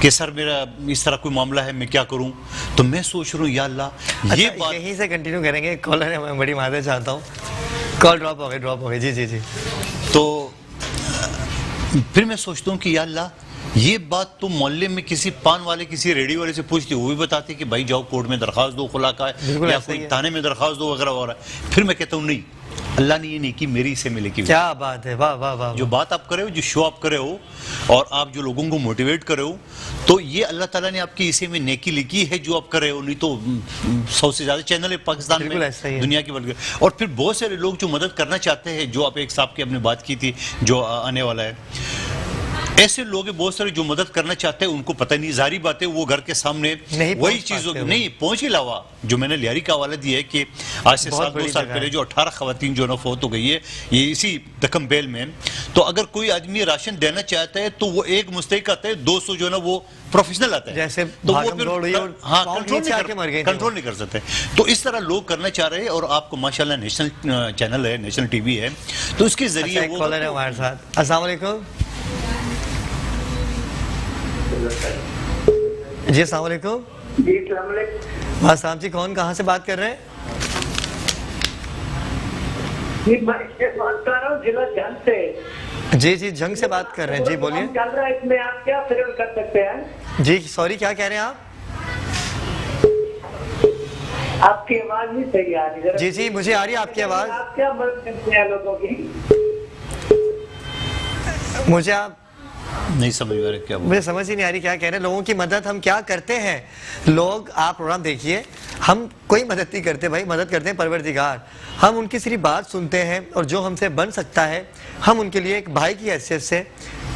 कि सर मेरा इस तरह कोई मामला है, मैं क्या करूं। तो मैं सोच रहा हूँ या अल्लाह, ये बात यहीं से कंटिन्यू करेंगे। कॉलर है, मैं बड़ी मादर चाहता हूँ। कॉल ड्रॉप हो गई। जी जी जी। तो फिर मैं सोचता हूँ कि या अल्लाह, ये बात तो मोहल्ले में किसी पान वाले, किसी रेडी वाले से पूछती, वो भी बताते कि भाई जाओ कोर्ट में दरखास्त दो खुला का है, बिल्कुल या ऐसा ही कोई है। थाने में दरखास्त दो वगैरह वगैरह। फिर मैं कहता हूँ नहीं, अल्लाह ने ये नेकी मेरे हिस्से में लिखी हुई है। क्या बात है, वाह वाह वाह। जो बात आप कर रहे हो, जो शो आप कर रहे हो और आप जो लोगों को मोटिवेट कर रहे हो, तो ये अल्लाह ताला ने आपके हिस्से में नेकी लिखी है जो आप कर रहे हो। नहीं तो 100 से ज्यादा चैनल है पाकिस्तान बिल्कुल में, ऐसा ही है। दुनिया की बल्कि। और फिर बहुत सारे लोग जो मदद करना चाहते हैं, जो आप एक साहब की आपने बात की थी जो आने वाला है, ऐसे लोग हैं बहुत सारे जो मदद करना चाहते हैं, उनको पता नहीं, जारी बात है वो घर के सामने नहीं वही पहुंच चीज पाते हो। नहीं पहुंच ही लावा। जो मैंने लियारी का हवाला दिया है कि आज से बहुत साल 2 बड़ी साल जगह पहले है। जो 18 खवातीन जो ना फौत हो गई है ये इसी दक्कम बेल में, तो अगर कोई आदमी राशन देना चाहता है तो वो एक मुस्तहिक आता है, 200 जो ना वो प्रोफेशनल आता है, जैसे तो वो भागम फिर दौड़ हुई और हाँ पाँव कंट्रोल नीचे आके मर गए थे कंट्रोल नहीं कर सकते। तो इस तरह लोग करना चाह रहे हैं और आपको माशाल्लाह नेशनल चैनल है, नेशनल टीवी है, तो इसके अच्छा, जरिए एक वो कॉलर है हमारे साथ। अस्सलाम वालेकुम जी। अस्सलाम वालेकुम जी अस्सलाम वालेकुम। हाँ साहब जी, कौन कहाँ से बात कर रहे हैं? जी मैं इससे बात कर रहा हूँ जिला जंग से। जी जी, जंग से बात कर रहे हैं जी, बोलिए। चल रहा है, इसमें आप क्या प्रयोग कर सकते हैं? जी सॉरी, क्या कह रहे हैं आप? आपकी आवाज नहीं सही आ रही। जी जी, मुझे आ रही है आपकी आवाज़। आप क्या मदद करते हैं लोगों की? मुझे आप नहीं समझ में आ रहा क्या बोल। मुझे समझ ही नहीं आ रही क्या कह रहे हैं। लोगों की मदद हम क्या करते हैं? लोग, आप प्रोग्राम देखिए, हम कोई मदद नहीं करते भाई, मदद करते हैं परवरदिगार। हम उनकी सिर्फ बात सुनते हैं और जो हमसे बन सकता है हम उनके लिए एक भाई की हैसियत से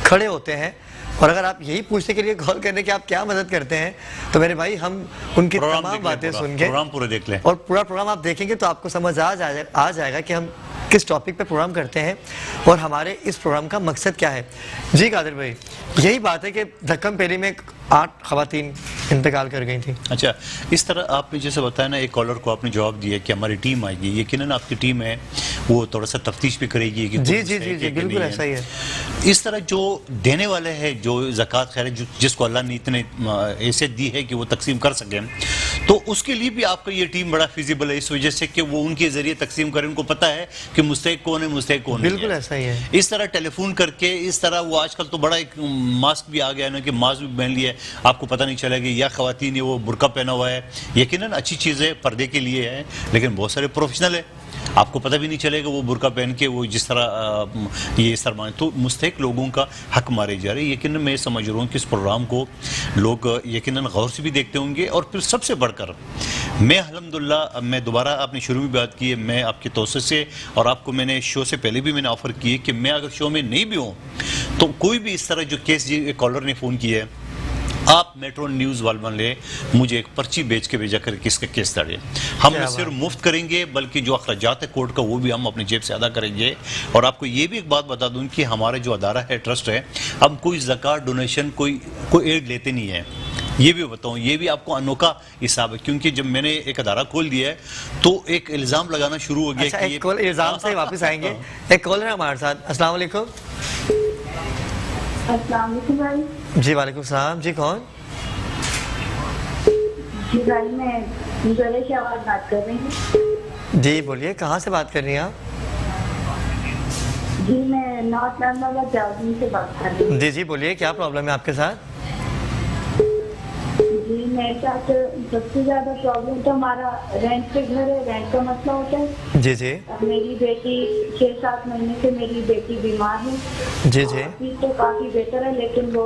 खड़े होते हैं। और अगर आप यही पूछने के लिए कॉल करने कि आप क्या मदद करते हैं, तो मेरे भाई हम उनकी प्रोग्राम तमाम देख लें, बातें सुन के, प्रोग्राम पूरा देख लें। और पूरा प्रोग्राम आप देखेंगे तो आपको समझ आ जाएगा कि हम किस टॉपिक पे प्रोग्राम करते हैं और हमारे इस प्रोग्राम का मकसद क्या है। जी कादिर भाई, यही बात है कि धक्कम पेली में 8 खवातीन इंतकाल कर गई थी। अच्छा, इस तरह आपने जैसे बताया ना, एक कॉलर को आपने जवाब दिया कि हमारी टीम आएगी, यकीनन आपकी टीम है वो थोड़ा सा तफ्तीश भी करेगी कि जी कोई जी mistake जी है जी, कि बिल्कुल नहीं ऐसा ही है। इस तरह जो देने वाले हैं, जो ज़कात खैर जिसको अल्लाह ने इतने हैसियत दी है कि वो तकसीम कर सकें, तो उसके लिए भी आपका ये टीम बड़ा फिजिबल है, इस वजह से कि वो उनके जरिए तकसीम करें, उनको पता है कि मुस्तहिक कौन है, मुस्तहिक कौन नहीं है। बिल्कुल ऐसा ही है। इस तरह टेलीफोन करके, इस तरह वो आजकल तो बड़ा एक मास्क भी आ गया ना कि मास्क भी पहन लिया है, आपको पता नहीं चलेगा या खवातीन है वो बुर्का पहना हुआ है। यकीनन अच्छी चीज़ है, पर्दे के लिए है, लेकिन बहुत सारे प्रोफेशनल है, आपको पता भी नहीं चलेगा वो बुर्का पहन के वो जिस तरह ये सरमान, तो मुस्तहिक लोगों का हक मारे जा रहे हैं। यकीनन मैं समझ रहा हूँ कि इस प्रोग्राम को लोग यकीनन गौर से भी देखते होंगे। और फिर सबसे बढ़कर मैं अल्हम्दुलिल्लाह, मैं दोबारा, आपने शुरू में बात की है, मैं आपके तौसीर से और आपको मैंने शो से पहले भी मैंने ऑफ़र की है कि मैं अगर शो में नहीं भी हूँ तो कोई भी इस तरह जो केस कॉलर ने फ़ोन किया है, आप मेट्रो न्यूज़ वाले मुझे एक पर्ची बेच के भेजा कर किसका केस लड़े। हम न सिर्फ मुफ्त करेंगे बल्कि जो अखराजात है कोर्ट का वो भी हम अपनी जेब से अदा करेंगे। और आपको ये भी एक बात बता दूं कि हमारा जो अदारा है, ट्रस्ट है, हम कोई ज़कात डोनेशन कोई एड लेते नहीं है। ये भी बताऊं, ये भी आपको अनोखा हिसाब है, क्योंकि जब मैंने एक अदारा खोल दिया है तो एक इल्ज़ाम लगाना शुरू हो गया। अच्छा, कि एक इल्ज़ाम से वापस आएंगे। एक कॉलर है हमारे साथ। अस्सलाम वालेकुम। अस्सलाम वालेकुम भाई। जी वालेकुम सलाम। जी कौन? जी भाई, मैं गुजरे की आवाज़ बात कर रही हूँ। जी बोलिए, कहाँ से बात कर रही हैं आप? जी मैं नॉर्थ इस्लामाबाद जावनी से बात कर रही हूँ। जी जी बोलिए, क्या प्रॉब्लम है आपके साथ? जी मेरे साथ सबसे ज्यादा प्रॉब्लम तो हमारा रेंट पे घर है, रेंट का मसला होता है। जी जी अब मेरी बेटी 6-7 महीने से मेरी बेटी बीमार है। जी जी अभी तो काफी बेहतर है, लेकिन वो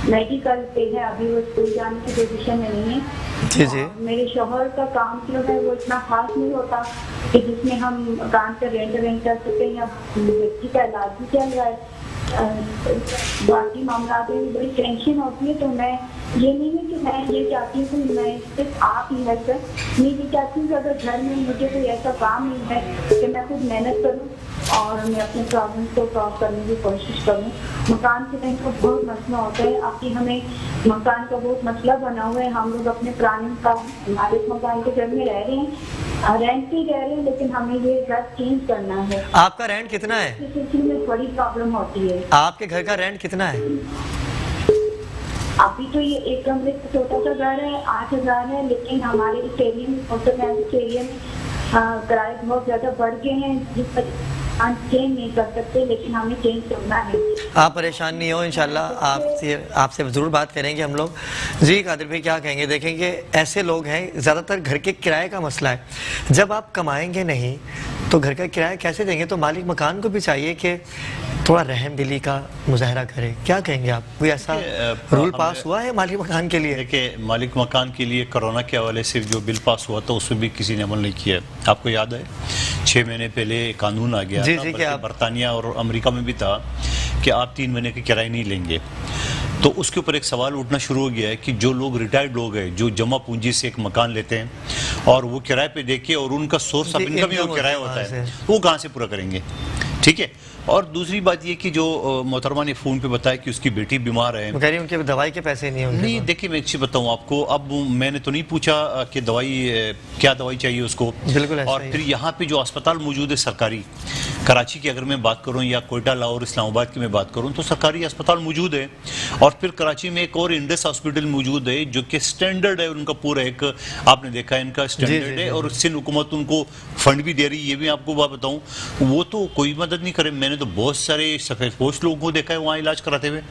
मेडिकल पे है, अभी वो स्कूल जाने की पोजीशन में नहीं है। जी जी मेरे शोहर का काम जो है वो इतना खास नहीं होता कि जिसमें हम दुकान पे रेंट कर सकें, या बच्ची का इलाज भी चल रहा है। बाकी मामला में बड़ी टेंशन होती है। तो मैं ये नहीं है कि मैं ये चाहती हूँ कि मैं सिर्फ आप ही है सर, मैं ये चाहती हूँ कि अगर घर में मुझे कोई ऐसा काम नहीं है कि मैं खुद मेहनत करूँ और मैं अपने प्रॉब्लम को सॉल्व करने की कोशिश करूँ। मकान के टाइम का बहुत मसला होता है। अभी हमें मकान का बहुत मसला बना हुआ है। हम लोग अपने पुराने हमारे मकान के घर में रह रहे हैं, रेंट पे रह रहे हैं, लेकिन हमें ये घर चेंज करना है। आपका रेंट कितना है? इस सिलसिले में बड़ी प्रॉब्लम होती है। आपके घर का रेंट कितना है? अभी तो ये एक कमरे का छोटा सा घर है, 8,000 है, लेकिन हमारे इस एरिया में, इस एरिया में किराए बहुत ज्यादा बढ़ गए हैं, जिस पर हम चेंज नहीं कर सकते, लेकिन हमें चेंज करना है। आप परेशान नहीं हो, इंशाल्लाह आपसे ज़रूर बात करेंगे हम लोग। जी कादिर भाई, क्या कहेंगे? देखेंगे ऐसे लोग हैं, ज़्यादातर घर के किराए का मसला है। जब आप कमाएंगे नहीं तो घर का किराया कैसे देंगे? तो मालिक मकान को भी चाहिए कि थोड़ा रहम दिली का मुजाहरा करे। क्या कहेंगे आप? कोई ऐसा रूल पास हुआ है मालिक मकान के लिए? देखिए, मालिक मकान के लिए कोरोना के हवाले से जो बिल पास हुआ था उसमें भी किसी ने अमल नहीं किया है। आपको याद है 6 महीने पहले कानून आ गया जी, था, जी, बल्कि आप बरतानिया और अमेरिका में भी था कि आप 3 महीने के किराए नहीं लेंगे। तो उसके ऊपर एक सवाल उठना शुरू हो गया है कि जो लोग रिटायर्ड लोग हैं, जो जमा पूंजी से एक मकान लेते हैं और वो किराए पे देके, और उनका सोर्स ऑफ इनकम ही वो किराया होता है, वो कहाँ से पूरा करेंगे? ठीक है। और दूसरी बात ये कि जो मोहतरमा ने फ़ोन पे बताया कि उसकी बेटी बीमार है, वो कह रही है उनके दवाई के पैसे नहीं होंगे। नहीं, देखिए मैं एक चीज़ बताऊँ आपको, अब मैंने तो नहीं पूछा कि दवाई क्या दवाई चाहिए उसको। बिल्कुल ऐसा और ही फिर यहाँ पे जो अस्पताल मौजूद है सरकारी, कराची की अगर मैं बात करूँ या कोयटा, लाहौर, इस्लामाबाद की मैं बात करूँ, तो सरकारी अस्पताल मौजूद है। और फिर कराची में एक और इंडस हॉस्पिटल मौजूद है जो कि स्टैंडर्ड है उनका, पूरा एक आपने देखा है इनका स्टैंडर्ड है। और सिंध हुकूमत उनको फंड भी दे रही है। ये भी आपको बात बताऊँ, वो तो कोई मदद नहीं करे। मैंने तो बहुत सारे सफेदपोश लोगों को देखा है वहाँ इलाज कराते हुए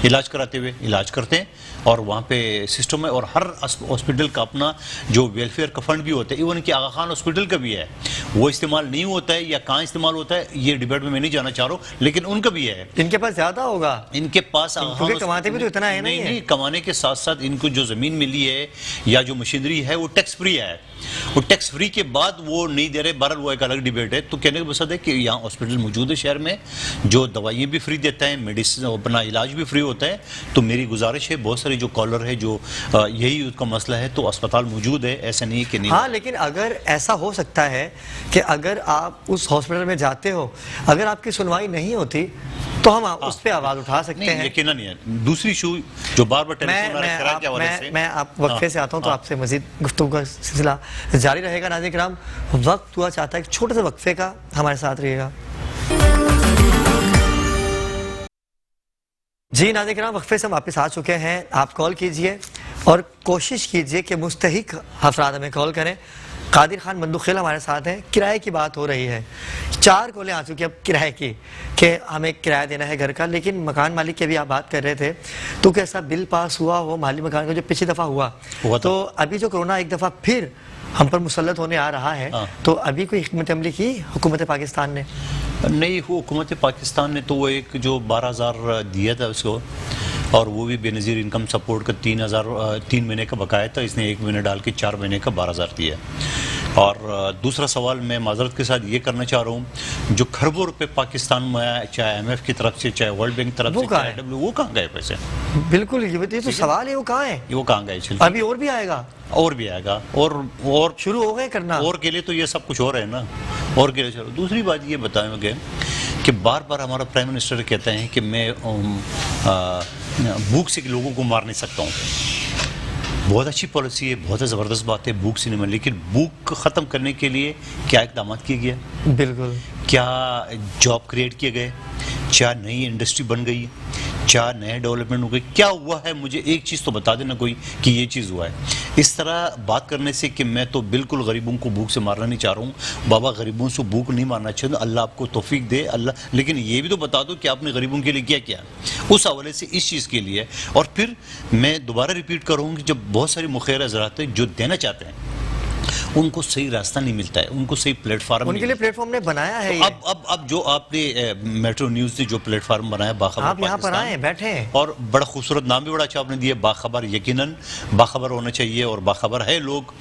इलाज करते हैं, और वहाँ पे सिस्टम है। और हर हॉस्पिटल का अपना जो वेलफेयर का फंड भी होता है। इवन कि आगा खान हॉस्पिटल का भी है, वो इस्तेमाल नहीं होता है या कहाँ इस्तेमाल होता है ये डिबेट में मैं नहीं जाना चाह रहा हूँ, लेकिन उनका भी है। इनके पास ज्यादा होगा, इनके पास क्योंकि कमाते भी तो इतना है नहीं, कमाने के साथ साथ इनको जो जमीन मिली है या जो मशीनरी है वो टैक्स फ्री है। वो टैक्स फ्री के बाद वो नहीं दे रहे, बहरहाल वो एक अलग डिबेट है। तो कहने का मकसद है कि यहाँ हॉस्पिटल मौजूद है शहर में, जो दवाइयाँ भी फ्री देता है, मेडिसिन अपना इलाज भी फ्री होता है। तो मेरी गुजारिश है, बहुत सारे जो कॉलर है जो यही उसका मसला है, तो अस्पताल मौजूद है, ऐसा नहीं है कि नहीं। हाँ, लेकिन अगर ऐसा हो सकता है कि अगर आप उस हॉस्पिटल में जाते हो, अगर आपकी सुनवाई नहीं होती तो हम उस पर आवाज उठा सकते हैं। यकीनन नहीं है। दूसरी इशू जो बार बार टेलीफोन मैं आप वक्फे से आता हूँ तो आपसे मजीद गुफ्तगू का सिलसिला जारी रहेगा। नाज़रीन किराम, वक्त हुआ चाहता है कि छोटे से वक्फे का, हमारे साथ रहिएगा। जी नाज़रीन किराम, वक्फे से हम वापस आ चुके हैं। आप कॉल कीजिए और कोशिश कीजिए कि मुस्तहिक अफराद हमें कॉल करें। कादिर खान बंदूखेल हमारे साथ हैं। किराए की बात हो रही है, 4 कॉलें आ चुकी हैं अब किराए की, कि हमें किराया देना है घर का। लेकिन मकान मालिक की भी आप बात कर रहे थे, तो कैसा बिल पास हुआ हो माली मकान का जो पिछली दफ़ा हुआ तो अभी जो कोरोना एक दफ़ा फिर हम पर मुसल्लत होने आ रहा है, तो अभी कोई हिकमत अमली की हुकूमत पाकिस्तान ने? नहीं, हुकूमत पाकिस्तान ने तो वो एक जो 12,000 दिया था उसको, और वो भी बेनज़ीर इनकम सपोर्ट का 3 महीने का बकाया था, इसने 1 महीने डाल के 4 महीने का 12,000 दिया। और दूसरा सवाल मैं माजरत के साथ ये करना चाह रहा हूँ, जो खरबों रुपए पाकिस्तान में, चाहे IMF की तरफ से, चाहे वर्ल्ड बैंक की तरफ से, चाहे वो कहाँ गए पैसे? बिल्कुल, ये तो सवाल है, वो कहाँ है? वो कहाँ गए? अभी और भी आएगा, और शुरू हो गए करना। और के लिए तो ये सब कुछ हो रहा है ना, और के लिए चलो। दूसरी बात ये बताएंगे कि बार बार हमारा प्राइम मिनिस्टर कहते हैं कि मैं भूख से लोगों को मार नहीं सकता हूँ। बहुत अच्छी पॉलिसी है, बहुत ज़बरदस्त बात है, भूख से नहीं मर, लेकिन भूख ख़त्म करने के लिए क्या इक़दाम किए गए? बिल्कुल, क्या जॉब क्रिएट किए गए? क्या नई इंडस्ट्री बन गई? क्या नए डेवलपमेंट हो गई? क्या हुआ है? मुझे एक चीज़ तो बता देना कोई कि ये चीज़ हुआ है। इस तरह बात करने से कि मैं तो बिल्कुल गरीबों को भूख से मारना नहीं चाह रहा हूँ। बाबा, गरीबों से भूख नहीं मारना चाहिए, अल्लाह आपको तौफीक दे अल्लाह, लेकिन ये भी तो बता दो कि आपने गरीबों के लिए क्या किया। उस हवाले से इस चीज़ के लिए, और फिर मैं दोबारा रिपीट करूँगी, जब बहुत सारी मुखैर हज़रात जो देना चाहते हैं उनको सही रास्ता नहीं मिलता है, उनको सही प्लेटफार्म, उनके लिए प्लेटफॉर्म ने बनाया है। तो अब जो आपने मेट्रो न्यूज़ ने जो प्लेटफार्म बनाया, बाखबर, आप यहाँ पर आए बैठे, और बड़ा खूबसूरत नाम भी बड़ा अच्छा आपने दिया, बाखबर। यकीनन बाखबर होना चाहिए, और बाखबर है लोग।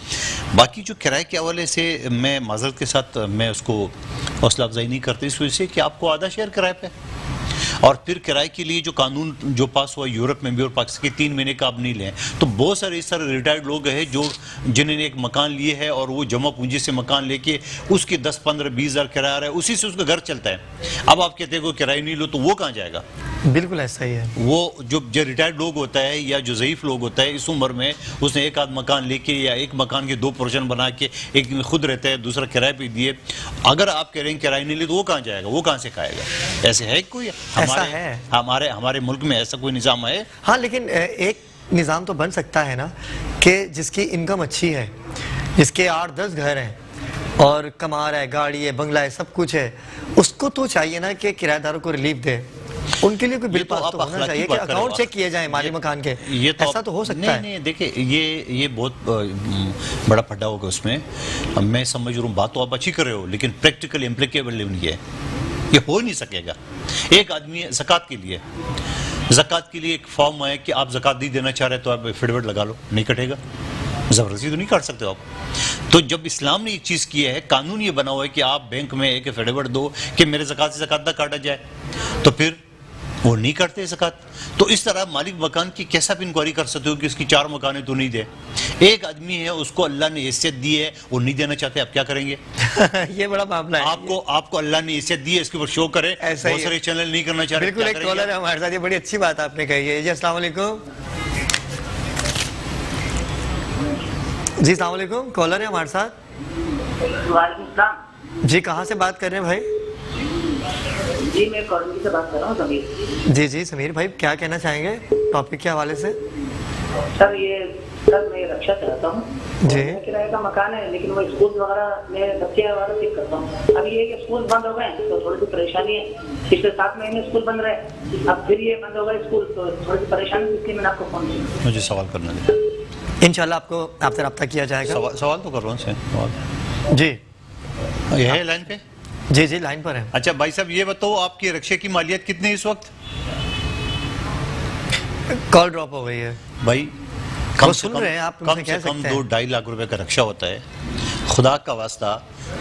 बाकी जो किराए के हवाले से मैं माजरत के साथ मैं उसको हौसला अफजाई नहीं करती, इस वजह से कि आपको आधा शेयर किराए पे, और फिर किराए के लिए जो कानून जो पास हुआ यूरोप में भी और पाकिस्तान के 3 महीने का आप नहीं लें, तो बहुत सारे इस तरह रिटायर्ड लोग हैं जो जिन्होंने एक मकान लिए है और वो जमा पूंजी से मकान लेके उसके 10, 15, 20 हज़ार किराया आ रहा है, उसी से उसका घर चलता है। अब आप कहते हैं कि किराया नहीं लो, तो वो कहाँ जाएगा? बिल्कुल ऐसा ही है। वो जो रिटायर्ड लोग होता है या जो ज़ईफ लोग होता है, इस उम्र में उसने एक आध मकान लेके या एक मकान के 2 पोर्शन बना के, एक में खुद रहता है, दूसरा किराए पे दिए, अगर आप कह रहे हैं किराया नहीं ले, तो वो कहाँ जाएगा? वो कहाँ से खाएगा? ऐसे है कोई? हमारे मुल्क में ऐसा कोई निज़ाम है? हाँ, लेकिन एक निज़ाम तो बन सकता है ना कि जिसकी इनकम अच्छी है, जिसके 8-10 घर हैं और कमा रहा है, गाड़ी है, बंगला है, सब कुछ है, उसको तो चाहिए ना कि किराएदारों को रिलीफ दे। उनके लिए कोई बिल ये तो पास आप तो होना अखलाकी चाहिए कि बात कर रहे हो। अकाउंट चेक किए जाए माली मकान के, ये तो ऐसा तो हो सकता है। नहीं देखिए, ये बहुत बड़ा फड्डा होगा उसमें। मैं समझ रहा हूँ, बात तो आप अच्छी कर रहे हो, लेकिन प्रैक्टिकल इम्प्लीकेबल नहीं है, ये हो ही नहीं सकेगा। एक आदमी ज़कात के लिए एक फॉर्म है कि आप ज़कात नहीं देना चाह रहे तो आप एफिडेविट लगा लो, नहीं कटेगा, ज़बरदस्ती तो नहीं काट सकते हो आप। तो जब इस्लाम ने एक चीज़ की है, कानून ये बना हुआ है कि आप बैंक में एक एफिडेविट दो कि मेरे ज़कात से ज़कात ना काटा जाए, तो फिर वो नहीं करते ज़कात। तो इस तरह मालिक मकान की कैसे आप इंक्वायरी कर सकते हो कि इसकी 4 मकान है तो नहीं दे। एक आदमी है, उसको अल्लाह ने हैसियत दी है, वो नहीं देना चाहते, आप क्या करेंगे? ये बड़ा मामला है। आपको अल्लाह ने हैसियत दी है, इसके ऊपर शो करे, ऐसा ही बहुत सारे चैनल नहीं करना चाह रहे, बिल्कुल। एक कॉलर है हमारे साथ, ये बड़ी अच्छी बात आपने कही है। जी अस्सलाम वालेकुम। जी अस्सलाम वालेकुम, कॉलर है हमारे साथ। वालेकुम सलाम जी, कहाँ से बात कर रहे हैं भाई? जी, मैं कॉलोनी से बात कर रहा हूँ समीर। जी जी समीर भाई, क्या कहना चाहेंगे टॉपिक के हवाले से? सर मैं रक्षा कराता हूँ जी। मेरा किराए का मकान है, लेकिन वो स्कूल वगैरह में बच्चे वगैरह पिक करता हूँ। अब ये कि स्कूल बंद हो गए तो थोड़ी सी परेशानी है। पिछले 7 महीने स्कूल बंद रहे, अब फिर ये बंद हो गए स्कूल, तो थोड़ी सी परेशानी, इसलिए मैंने आपको फोन किया। मुझे सवाल करना है, इंशाल्लाह आपको आपसे रब्ता किया जाएगा। सवाल तो कर रहा हूँ सवाल। जी ये है लाइन पे? जी जी लाइन पर है। अच्छा भाई साहब, ये बताओ आपकी रक्षा की मालियत कितनी है इस वक्त? कॉल ड्रॉप हो गई है भाई वो सुन रहे हैं, आप उनसे कह सकते हैं। 2-2.5 लाख रुपए का रक्षा होता है। खुदा का वास्ता,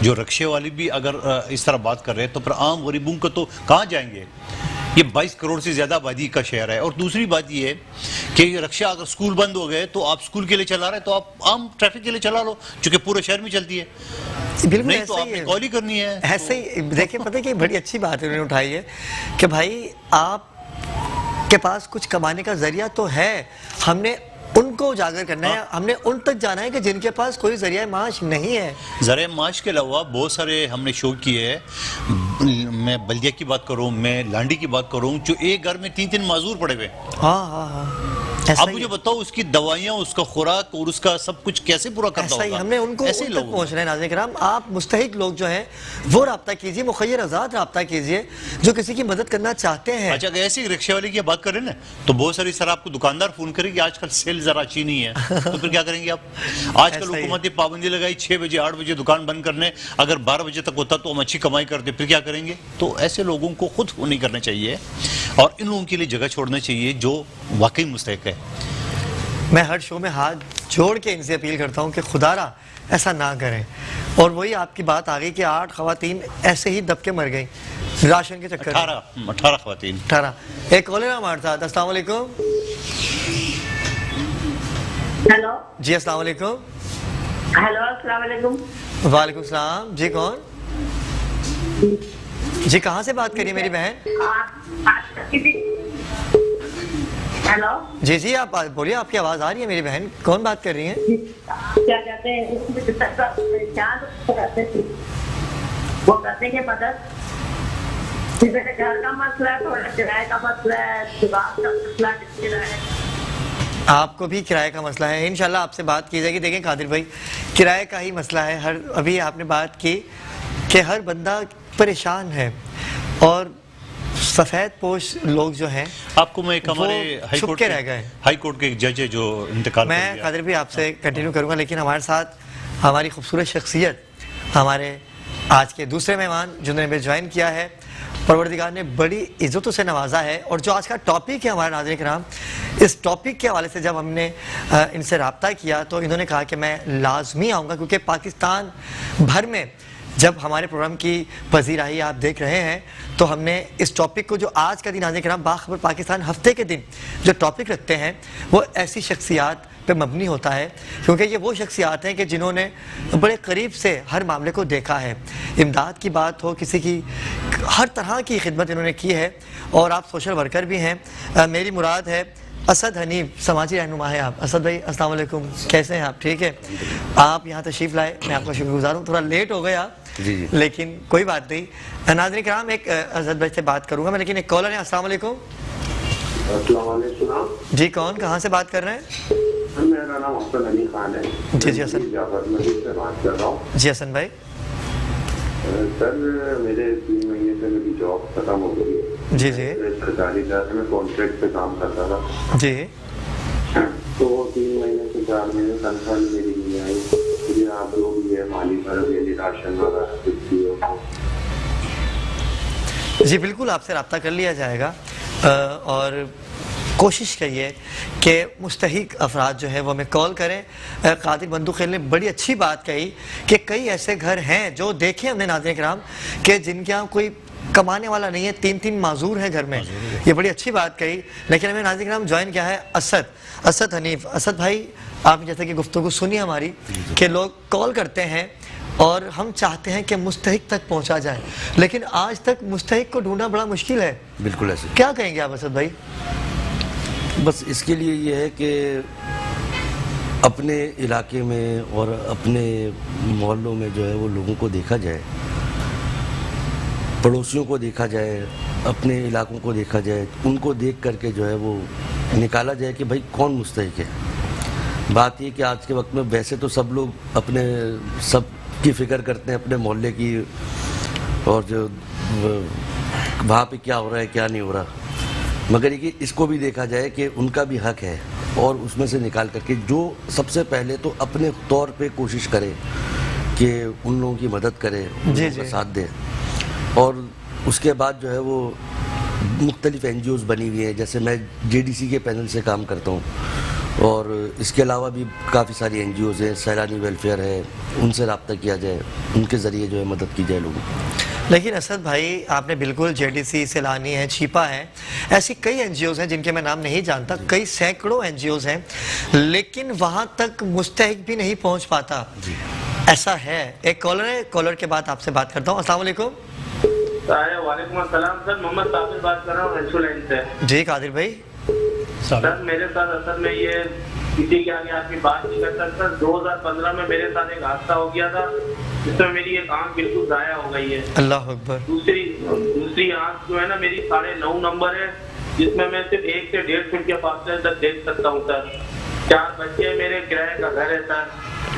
जो रक्षे वाली भी अगर इस तरह बात कर रहे हैं तो फिर आम गरीबों को तो कहाँ जाएंगे? ये 22 करोड़ से ज्यादा आबादी का शहर है। और दूसरी बात ये है कि ये रक्षा, अगर स्कूल बंद हो गए तो आप स्कूल के लिए चला रहे तो आप आम ट्रैफिक के लिए चला लो, क्योंकि पूरे शहर में चलती है। बिल्कुल नहीं तो आपने कॉल ही करनी है। ऐसे ही देखिए, पता है कि बड़ी अच्छी बात है उन्होंने उठाई है कि भाई आप के पास कुछ कमाने का जरिया तो है, हमने उनको उजागर करना है, हमने उन तक जाना है कि जिनके पास कोई जरिया माश नहीं है। जरिया माश के अलावा बहुत सारे हमने शो किए हैं। मैं बल्दिया की बात करूं, मैं लांडी की बात करूं, जो एक घर में 3-3 माजूर पड़े हुए। हाँ अब मुझे बताओ उसकी दवाइयाँ, उसका खुराक और उसका सब कुछ कैसे पूरा करना होगा? ऐसा ही हमने उनको ऐसे उन लोग तक पहुँच रहे हैं। नाज़रीन किराम, आप मुस्तहिक लोग जो हैं वो रब्ता कीजिए, मुखय्यर आज़ाद रब्ता कीजिए, जो किसी की मदद करना चाहते हैं। अच्छा, ऐसे ही रिक्शे वाले की बात करें ना, तो बहुत सारी सर आपको दुकानदार फोन करेगी आजकल सेल जरा अच्छी नहीं है, तो फिर क्या करेंगे आप? आजकल हुकूमत पाबंदी लगाई 6 बजे 8 बजे दुकान बंद करने, अगर 12 बजे तक होता तो हम अच्छी कमाई करते, फिर क्या करेंगे? तो ऐसे लोगों को खुद नहीं करना चाहिए और इन लोगों के लिए जगह छोड़ना चाहिए जो वाकई मुस्तहिक है। मैं हर शो में हाथ जोड़ के इनसे अपील करता हूँ कि खुदारा ऐसा ना करें। और वही आपकी बात आ गई कि 8 खवातीन ऐसे ही दब के मर गई राशन के चक्कर में। 18 खवातीन। 18। एक कॉलर हमारे साथ। अस्सलाम वालेकुम। हेलो जी अस्सलाम वालेकुम। हेलो अस्सलाम वालेकुम। वालेकुम सलाम। जी कौन? जी कहाँ से बात करिए मेरी बहन? हेलो जी जी आप बोलिए, आपकी आवाज़ आ रही है मेरी बहन। कौन बात कर रही हैं? क्या कहते हैं, वो करते हैं मदद। मेरे घर का मसला है, थोड़ा किराए का मसला है, दिमाग का मसला है। आपको भी किराए का मसला है, इंशाल्लाह आपसे बात की जाएगी। देखें कादिर भाई, किराए का ही मसला है। हर अभी आपने बात की कि हर बंदा परेशान है और सफ़ेद पोश लोग जो हैं, आपको मैं एक हमारे हाई कोर्ट के एक जज है जो इंतकाल मैं कादिर भी आपसे कंटिन्यू करूंगा, लेकिन हमारे साथ हमारी खूबसूरत शख्सियत, हमारे आज के दूसरे मेहमान जिन्होंने ज्वाइन किया है, परवरदिगार ने बड़ी इज़्ज़तों से नवाजा है। और जो आज का टॉपिक है हमारे नाज़रीन किराम, इस टॉपिक के हवाले से जब हमने इनसे रब्ता किया तो इन्होंने कहा कि मैं लाजमी आऊँगा, क्योंकि पाकिस्तान भर में जब हमारे प्रोग्राम की पजीराही आप देख रहे हैं तो हमने इस टॉपिक को, जो आज का दिन नाज़रीन किराम बाखबर पाकिस्तान हफ्ते के दिन जो टॉपिक रखते हैं, वो ऐसी शख्सियात पे मबनी होता है, क्योंकि ये वो शख्सियात हैं कि जिन्होंने बड़े करीब से हर मामले को देखा है। इमदाद की बात हो, किसी की हर तरह की खिदमत इन्होंने की है। और आप सोशल वर्कर भी हैं। मेरी मुराद है असद हनीफ, समाजी रहनुमा है आप। असद भाई अस्सलाम वालेकुम, कैसे हैं आप? ठीक है, आप यहाँ तशरीफ़ लाए, मैं आपका शुक्रगुज़ार हूँ। थोड़ा लेट हो गया जी, लेकिन कोई बात नहीं। नाज़रीन किराम, एक असद भाई से बात करूँगा मैं, लेकिन एक कॉलर है। अस्सलाम वालेकुम। जी कौन, कहाँ से बात कर रहे हैं? मेरा नाम हसन अली खान है। जी जी हसन। से बात कर रहा हूँ। जी हसन भाई। सर मेरे 3 महीने से मेरी जॉब खत्म हो गई है। जी जी सरकारी इदारे में कॉन्ट्रैक्ट पे काम करता था। जी। तो 3 महीने से 4 महीने तनख्वाह मेरी नहीं आई। मुझे आप लोग भी है माली पर मेरी राशन वगैरह कुछ भी हो। जी बिल्कुल आपसे रब्ता कर लिया जाएगा और कोशिश करिए कि मुस्तहिक अफराद जो है वो हमें कॉल करें। कादिर बंधु खेल ने बड़ी अच्छी बात कही कि कई ऐसे घर हैं जो देखे हमने नाज़रीन किराम कि जिनके यहाँ कोई कमाने वाला नहीं है, 3 माजूर हैं घर में। ये बड़ी अच्छी बात कही। लेकिन हमें नाज़रीन किराम ज्वाइन किया है असद हनीफ। असद भाई, आप जैसे कि गुफ्तगू सुनी हमारी कि लोग कॉल करते हैं और हम चाहते हैं कि मुस्तहिक तक पहुंचा जाए, लेकिन आज तक मुस्तहिक को ढूंढना बड़ा मुश्किल है। बिल्कुल ऐसे। क्या कहेंगे आप असद भाई? बस इसके लिए ये है कि अपने इलाके में और अपने मोहल्लों में जो है वो लोगों को देखा जाए, पड़ोसियों को देखा जाए, अपने इलाकों को देखा जाए, उनको देख करके जो है वो निकाला जाए कि भाई कौन मुस्तहिक है। बात ये कि आज के वक्त में वैसे तो सब लोग अपने सब की फिक्र करते हैं अपने मोहल्ले की, और जो वहाँ पे क्या हो रहा है क्या नहीं हो रहा, मगर ये कि इसको भी देखा जाए कि उनका भी हक है और उसमें से निकाल करके जो सबसे पहले तो अपने तौर पे कोशिश करे कि उन लोगों की मदद करे, उन लोगों का साथ दे। और उसके बाद जो है वो मुख्तलिफ NGOs बनी हुई हैं, जैसे मैं JDC के पैनल से काम करता हूँ और इसके अलावा भी काफ़ी सारी NGOs हैं, सैलानी वेलफेयर है, उनसे रब्ता किया जाए, उनके ज़रिए जो है मदद की जाए लोगों की। लेकिन असद भाई, आपने बिल्कुल JDC, सैलानी है, छिपा है, ऐसी कई NGOs हैं जिनके मैं नाम नहीं जानता, कई सैकड़ों NGOs हैं, लेकिन वहाँ तक मुस्तहिक भी नहीं पहुँच पाता। ऐसा है। एक कॉलर है, कॉलर के बाद आपसे बात करता हूँ। अस्सलाम वालेकुम। वालेकुम अस्सलाम सर, मोहम्मद साबिर बात कर रहा हूँ हेल्थ लाइन से। जी कादिर भाई। सर मेरे साथ असल में ये किसी के आगे आपकी बात नहीं कर सकता। 2015 में मेरे साथ एक हादसा हो गया था जिसमें मेरी एक आंख बिल्कुल जाया हो गई है। अल्लाह अकबर। दूसरी आंख जो है ना मेरी 9.5 नंबर है, जिसमें मैं सिर्फ 1 से 1.5 फीट के फासले तक देख सकता हूँ सर। 4 बच्चे, मेरे किराए का घर है सर।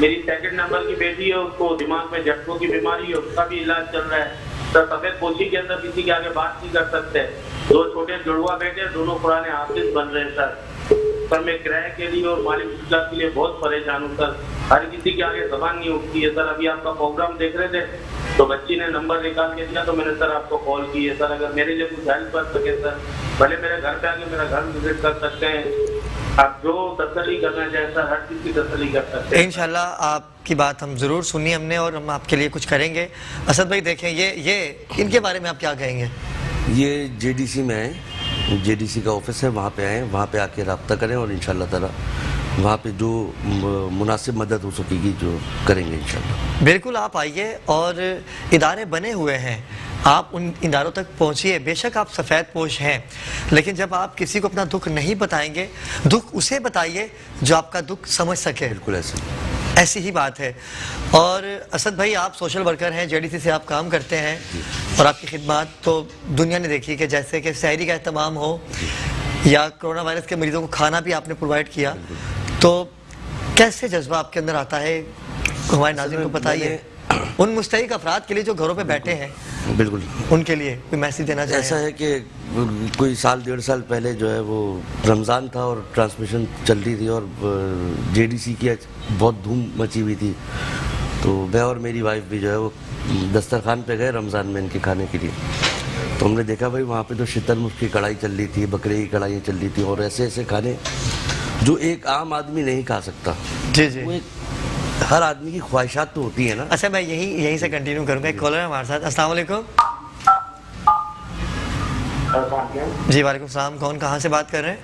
मेरी 2nd नंबर की बेटी है, उसको दिमाग में झटकों की बीमारी है, उसका भी इलाज चल रहा है सर। सफेद पोशी के अंदर किसी के आगे बात नहीं कर सकते। 2 छोटे जुड़वा बेटे, दोनों पुराने हाफिज बन रहे हैं सर। मैं किराए के लिए और माली मुश्किल के लिए बहुत परेशान हूँ सर। हर किसी के आगे जबान नहीं उठती है सर। अभी आपका प्रोग्राम देख रहे थे तो बच्ची ने नंबर निकाल के दिया तो मैंने सर आपको कॉल की है सर। अगर मेरे लिए कुछ हेल्प कर सके सर, भले मेरे घर पे आके मेरा घर विजिट कर सकते हैं। आप जो तसल्ली करना चाहे सर, हर चीज की तसल्ली कर सकते हैं। इंशाल्लाह आपकी बात हम ज़रूर सुनी हमने और हम आपके लिए कुछ करेंगे। असद भाई देखें, ये इनके बारे में आप क्या कहेंगे? ये JDC में है, JDC का ऑफिस है, वहाँ पे आएँ, वहाँ पे आके रब्ता करें और इंशाल्लाह ताला वहाँ पे जो मुनासिब मदद हो सकेगी जो करेंगे इंशाल्लाह। बिल्कुल आप आइए और इदारे बने हुए हैं, आप उन इदारों तक पहुंचिए। बेशक आप सफ़ेद पोश हैं, लेकिन जब आप किसी को अपना दुख नहीं बताएंगे, दुख उसे बताइए जो आपका दुख समझ सके। बिल्कुल ऐसी ही बात है। और असद भाई, आप सोशल वर्कर हैं, JDC से आप काम करते हैं और आपकी खिदमत तो दुनिया ने देखी कि जैसे कि सहरी का एहतमाम हो या कोरोना वायरस के मरीजों को खाना भी आपने प्रोवाइड किया, तो कैसे जज्बा आपके अंदर आता है, हमारे नाज़रीन को बताइए। उन मुस्तहिक अफराद के लिए जो घरों पे बैठे हैं, बिल्कुल उनके लिए कोई मैसेज देना चाहिए? ऐसा है कि कोई 1.5 साल पहले जो है वो रमज़ान था और ट्रांसमिशन चल रही थी और JDC की बहुत धूम मची हुई थी, तो मैं और मेरी वाइफ भी जो है वो दस्तरखान पे गए रमज़ान में इनके खाने के लिए। तो हमने देखा भाई वहाँ पे तो शितरमुर्ग की कढ़ाई चल रही थी, बकरे की कढ़ाई चल रही थी और ऐसे ऐसे खाने जो एक आम आदमी नहीं खा सकता। जी जी। वो एक हर आदमी की ख्वाहिशात तो होती है ना। अच्छा, मैं यहीं से कंटिन्यू करूँगा। एक कॉलर है हमारे साथ। अस्सलाम वालेकुम। जी वालेकुम सलाम। कौन, कहाँ से बात कर रहे हैं?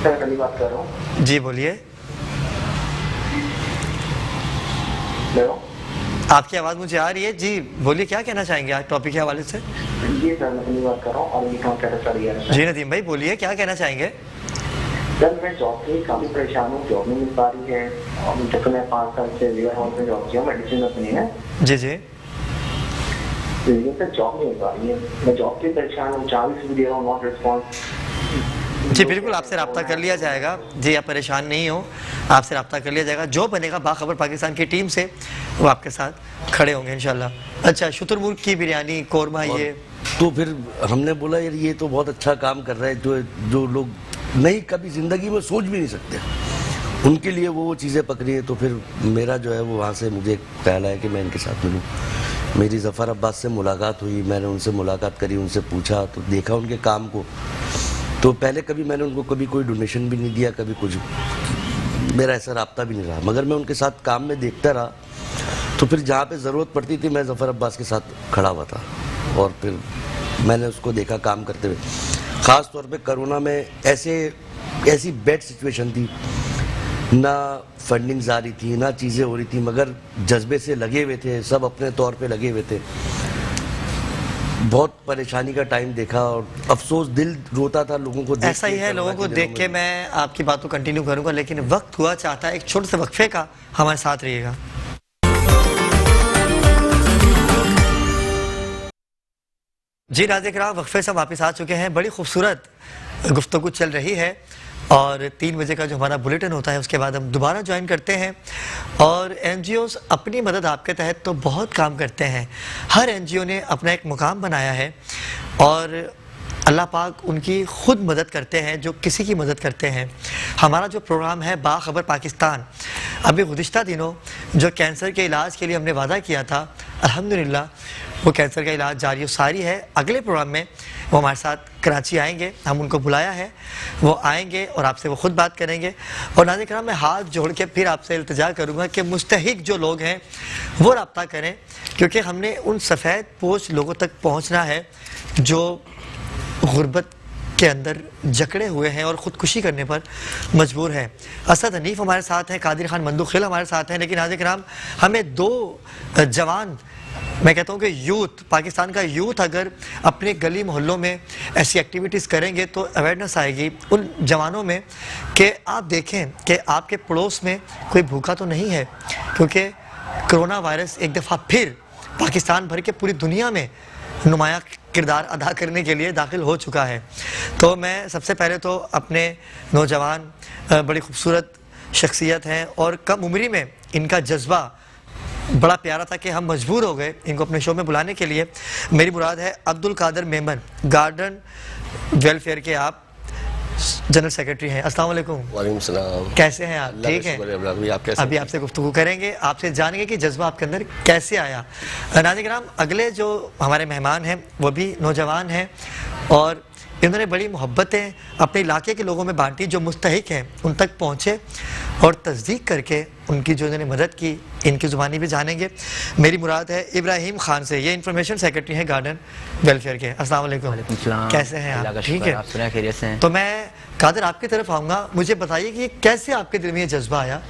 मैं बात कर रहा हूँ। जी बोलिए। हेलो, आपकी आवाज़ मुझे आ रही है। जी बोलिए, क्या कहना चाहेंगे आज टॉपिक के हवाले से? जी सर, मैं बात कर रहा हूँ और जी नदीम भाई बोलिए, क्या कहना चाहेंगे? सर मैं जॉब से काफ़ी परेशान हूँ, जॉब नहीं मिल पा रही है। और जब मैं 5 साल से वेयर हाउस में जॉब किया, मेडिसिन अपनी है। जी जी। लेकिन सर जॉब नहीं मिल पा रही है। मैं जॉब से परेशान हूँ, 40 भी दे रहा हूँ, नॉट रिस्पॉन्स। जी बिल्कुल, आपसे रब्ता कर लिया जाएगा जी, आप परेशान नहीं हो, आपसे रब्ता कर लिया जाएगा। जो बनेगा बाखबर पाकिस्तान की टीम से वो आपके साथ खड़े होंगे इंशाल्लाह। अच्छा, शुतुरमुर्ग की बिरयानी, कोरमा, ये तो फिर हमने बोला यार ये तो बहुत अच्छा काम कर रहा है, जो लोग नहीं कभी ज़िंदगी में सोच भी नहीं सकते, उनके लिए वो चीज़ें पकड़ी है। तो फिर मेरा जो है वो वहाँ से मुझे ख्याल आया कि मैं इनके साथ मिलूँ। मेरी ज़फ़र अब्बास से मुलाकात हुई, मैंने उनसे मुलाकात करी, उनसे पूछा तो देखा उनके काम को। तो पहले कभी मैंने उनको कभी कोई डोनेशन भी नहीं दिया, कभी कुछ, मेरा ऐसा रब्ता भी नहीं रहा, मगर मैं उनके साथ काम में देखता रहा। तो फिर जहाँ पे ज़रूरत पड़ती थी मैं ज़फ़र अब्बास के साथ खड़ा हुआ था, और फिर मैंने उसको देखा काम करते हुए। ख़ास तौर पे कोरोना में ऐसी बैड सिचुएशन थी, ना फंडिंग्स आ रही थी, ना चीज़ें हो रही थी, मगर जज्बे से लगे हुए थे, सब अपने तौर पे लगे हुए थे। बहुत परेशानी का टाइम देखा और अफसोस, दिल रोता था लोगों को देख ऐसा ही है। लोगों को देख के मैं आपकी बात को कंटिन्यू करूंगा, लेकिन वक्त हुआ चाहता है एक छोटे से वक्फे का, हमारे साथ रहिएगा। जी नाज़रीन, वक्फे से वापस आ चुके हैं। बड़ी खूबसूरत गुफ्तगू चल रही है और 3 बजे का जो हमारा बुलेटिन होता है उसके बाद हम दोबारा ज्वाइन करते हैं। और NGOs अपनी मदद आपके तहत तो बहुत काम करते हैं, हर NGO ने अपना एक मुकाम बनाया है और अल्लाह पाक उनकी खुद मदद करते हैं जो किसी की मदद करते हैं। हमारा जो प्रोग्राम है बाखबर पाकिस्तान, अभी गुज़िश्ता दिनों जो कैंसर के इलाज के लिए हमने वादा किया था, अल्हम्दुलिल्लाह वो कैंसर का इलाज जारी सारी है। अगले प्रोग्राम में वो हमारे साथ कराची आएंगे, हम उनको बुलाया है, वो आएंगे और आपसे वो ख़ुद बात करेंगे। और नाज़रीन कराम, मैं हाथ जोड़ के फिर आपसे इल्तिजा करूँगा कि मुस्तहिक जो लोग हैं वो रब्ता करें, क्योंकि हमने उन सफ़ेद पोश लोगों तक पहुँचना है जो गुर्बत के अंदर जकड़े हुए हैं और ख़ुदकुशी करने पर मजबूर हैं। असद हनीफ हमारे साथ हैं, कादिर खान मंदुखिल हमारे साथ हैं, लेकिन नाज़रीन कराम हमें 2 जवान, मैं कहता हूँ कि यूथ, पाकिस्तान का यूथ अगर अपने गली मोहल्लों में ऐसी एक्टिविटीज़ करेंगे तो अवेयरनेस आएगी उन जवानों में कि आप देखें कि आपके पड़ोस में कोई भूखा तो नहीं है, क्योंकि कोरोना वायरस एक दफ़ा फिर पाकिस्तान भर के पूरी दुनिया में नुमाया किरदार अदा करने के लिए दाखिल हो चुका है। तो मैं सबसे पहले तो अपने नौजवान, बड़ी खूबसूरत शख्सियत हैं और कम उम्री में इनका जज्बा बड़ा प्यारा था कि हम मजबूर हो गए इनको अपने शो में बुलाने के लिए। मेरी मुराद है अब्दुल कादर मेमन, गार्डन वेलफेयर के आप जनरल सेक्रेटरी हैं। अस्सलाम वालेकुम। वालेकुम सलाम। कैसे हैं आप? ठीक हैं? अभी आपसे गुफ्तगू करेंगे, आपसे जानेंगे कि जज्बा आपके अंदर कैसे आया। नाज़रीन कराम, अगले जो हमारे मेहमान हैं वो भी नौजवान हैं और इन्होंने बड़ी मोहब्बतें अपने इलाके के लोगों में बांटी, जो मुस्तहिक हैं उन तक पहुँचे और तस्दीक करके उनकी जो इन्होंने मदद की, इनकी ज़ुबानी भी जानेंगे। मेरी मुराद है इब्राहिम खान से, ये इंफॉर्मेशन सेक्रेटरी हैं गार्डन वेलफेयर के। अस्सलाम वालेकुम। कैसे हैं आप? ठीक है। तो मैं कादर आपकी तरफ आऊँगा, मुझे बताइए कि कैसे आपके दिल में ये जज्बा आया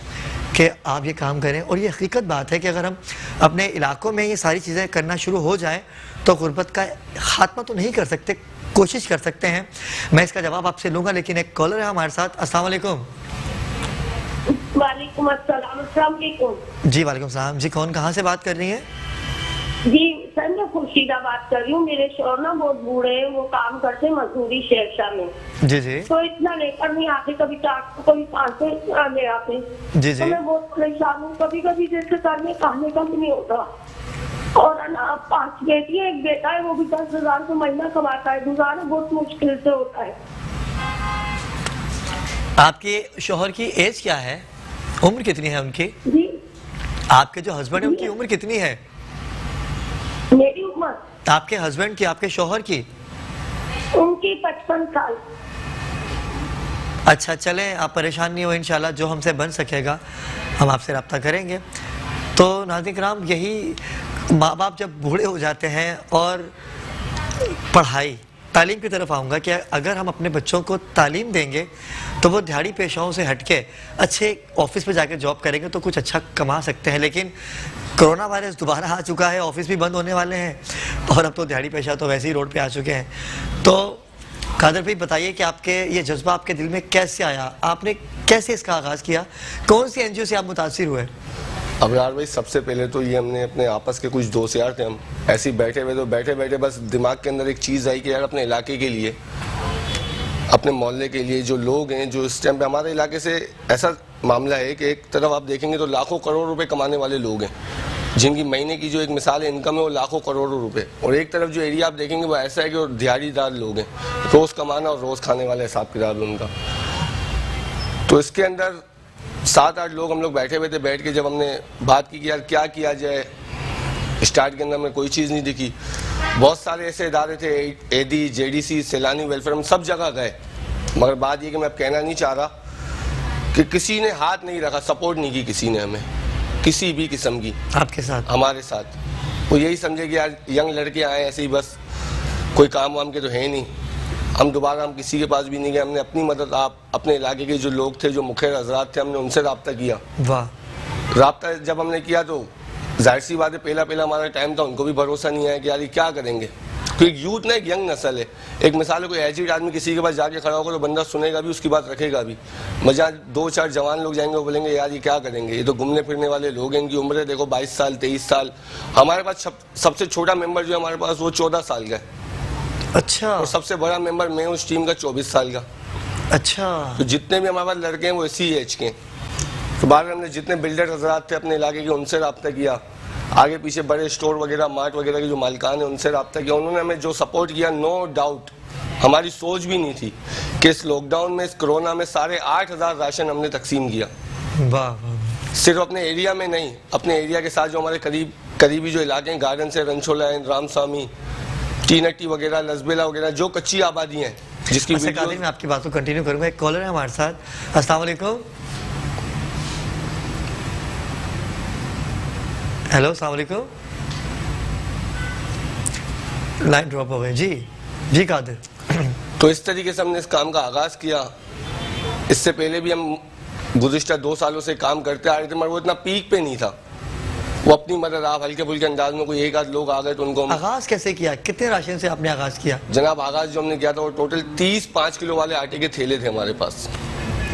कि आप ये काम करें। और ये हकीकत बात है कि अगर हम अपने इलाकों में ये सारी चीज़ें करना शुरू हो जाएँ तो गुर्बत का खात्मा तो नहीं कर सकते, कोशिश कर सकते हैं। मैं इसका जवाब आपसे लूँगा, लेकिन एक कॉलर है हमारे साथ। अस्सलाम वालेकुम। वालेकुम अस्सलाम। अस्सलाम वालेकुम। जी वालेकुम सलाम। जी कौन, कहाँ से बात कर रही हैं? जी सर, मैं खुर्शीदा बात कर रही हूँ। मेरे शोहर ना बहुत बूढ़े हैं, वो काम करते हैं मजदूरी शेरशाह में। जी जी। तो इतना लेकर नहीं आते, कभी 400 कभी 500 ले आते। जी जी। तो मैं बहुत परेशान हूँ, कभी कभी जैसे करने खाने का भी नहीं होता। और ना 5 बेटी है, एक बेटा है, वो भी 10,000 को महीना कमाता है। गुजारा बहुत मुश्किल से होता है। आपके शोहर की एज क्या है, उम्र कितनी है उनकी? जी। आपके जो हस्बैंड है उनकी उम्र कितनी है? मेरी उम्र? आपके हस्बैंड की, आपके शोहर की? उनकी 55 साल। अच्छा, चलें आप परेशान नहीं हो, इंशाल्लाह जो हमसे बन सकेगा हम आपसे रब्ता करेंगे। तो नाज़रीन कराम, यही माँ बाप जब बूढ़े हो जाते हैं और पढ़ाई तालीम की तरफ आऊँगा कि अगर हम अपने बच्चों को तालीम देंगे तो वो दिहाड़ी पेशाओं से हटके अच्छे ऑफिस में जाकर जॉब करेंगे तो कुछ अच्छा कमा सकते हैं। लेकिन कोरोना वायरस दोबारा आ चुका है, ऑफिस भी बंद होने वाले हैं और अब तो दिहाड़ी पेशा तो वैसे ही रोड पे आ चुके हैं। तो कादर भाई बताइए कि आपके ये जज्बा आपके दिल में कैसे आया, आपने कैसे इसका आगाज़ किया, कौन सी NGO से आप मुतासिर हुए? अबरार भाई, सबसे पहले तो ये हमने अपने आपस के कुछ दोस्त यार थे, हम ऐसे ही बैठे हुए, तो बैठे बैठे बस दिमाग के अंदर एक चीज़ आई कि यार अपने इलाके के लिए अपने मोहल्ले के लिए जो लोग हैं, जो इस टाइम पे हमारे इलाके से ऐसा मामला है कि एक तरफ आप देखेंगे तो लाखों करोड़ रुपए कमाने वाले लोग हैं, जिनकी महीने की जो एक मिसाल है इनकम है वो लाखों करोड़ों रुपए, और एक तरफ जो एरिया आप देखेंगे वो ऐसा है कि वो दिहाड़ीदार लोग हैं, रोज़ कमाना और रोज़ खाने वाला हिसाब किताब है उनका। तो इसके अंदर 7-8 लोग हम लोग बैठे हुए थे, बैठ के जब हमने बात की कि यार क्या किया जाए, स्टार्ट के अंदर में कोई चीज़ नहीं दिखी। बहुत सारे ऐसे इदारे थे, एडी, जेडीसी, सैलानी वेलफेयर, हम सब जगह गए, मगर बात ये कि मैं अब कहना नहीं चाह रहा कि किसी ने हाथ नहीं रखा, सपोर्ट नहीं की किसी ने हमें, किसी भी किस्म की। आपके साथ? हमारे साथ। वो यही समझे कि यार यंग लड़के आए ऐसे ही, बस कोई काम वाम के तो है नहीं, हम दोबारा हम किसी के पास भी नहीं गए। हमने अपनी मदद, आप अपने इलाके के जो लोग थे, जो मुखिया हजरात थे, हमने उनसे रब्ता किया। वाह। रब्ता जब हमने किया तो जाहिर सी बात है पहला हमारा टाइम था, उनको भी भरोसा नहीं आया कि यार ये क्या करेंगे, क्योंकि यूथ ना एक यंग नस्ल है। एक मिसाल है, कोई एजिड आदमी किसी के पास जाके खड़ा होगा तो बंदा सुनेगा भी, उसकी बात रखेगा भी। मजा 2-4 जवान लोग जाएंगे, वो बोलेंगे यार ये क्या करेंगे, ये तो घूमने फिरने वाले लोग हैं, इनकी उम्र देखो 22 साल 23 साल। हमारे पास सबसे छोटा मेंबर जो है हमारे पास वो 14 साल का है। अच्छा। और सबसे बड़ा मेंबर मैं उस टीम का 24 साल का। अच्छा। तो जितने भी हमारे पास लड़के हैं वो इसी एज के हैं। तो बाद में हमने जितने बिल्डर हजरात थे अपने इलाके के, उनसे रब्ता किया। आगे पीछे बड़े स्टोर वगैरह, मार्ट वगैरह के जो मालिकान हैं उनसे रब्ता किया। उन्होंने हमें जो सपोर्ट किया, नो डाउट हमारी सोच भी नहीं थी कि इस लॉकडाउन में, इस कोरोना में 8,500 राशन हमने तकसीम किया। वाह। सिर्फ अपने एरिया में नहीं, अपने एरिया के साथ जो हमारे करीबी जो इलाके हैं, गार्डन से रनछोला है, रामस्वामी, टीनट्टी वगैरह, लसबेला वगैरह, जो कच्ची आबादी हैं, जिसकी वीडियो मैं आपकी बात को कंटिन्यू करूंगा। एक कॉलर है हमारे साथ। अस्सलाम वालेकुम। हेलो, अस्सलाम वालेकुम। लाइन ड्रॉप हो गई। जी कादिर। तो इस तरीके से हमने इस काम का आगाज किया। इससे पहले भी हम गुज़िश्ता 2 सालों से काम करते आ रहे थे, मगर वो इतना पीक पे नहीं था। वो अपनी मदद, आप हल्के फुल्के अंदाज में, कोई 1-8 लोग आ गए तो उनको। आगाज कैसे किया, कितने राशन से आपने आगाज किया? जनाब आगाज जो हमने किया था वो टोटल 30 5 किलो वाले आटे के थैले थे हमारे पास,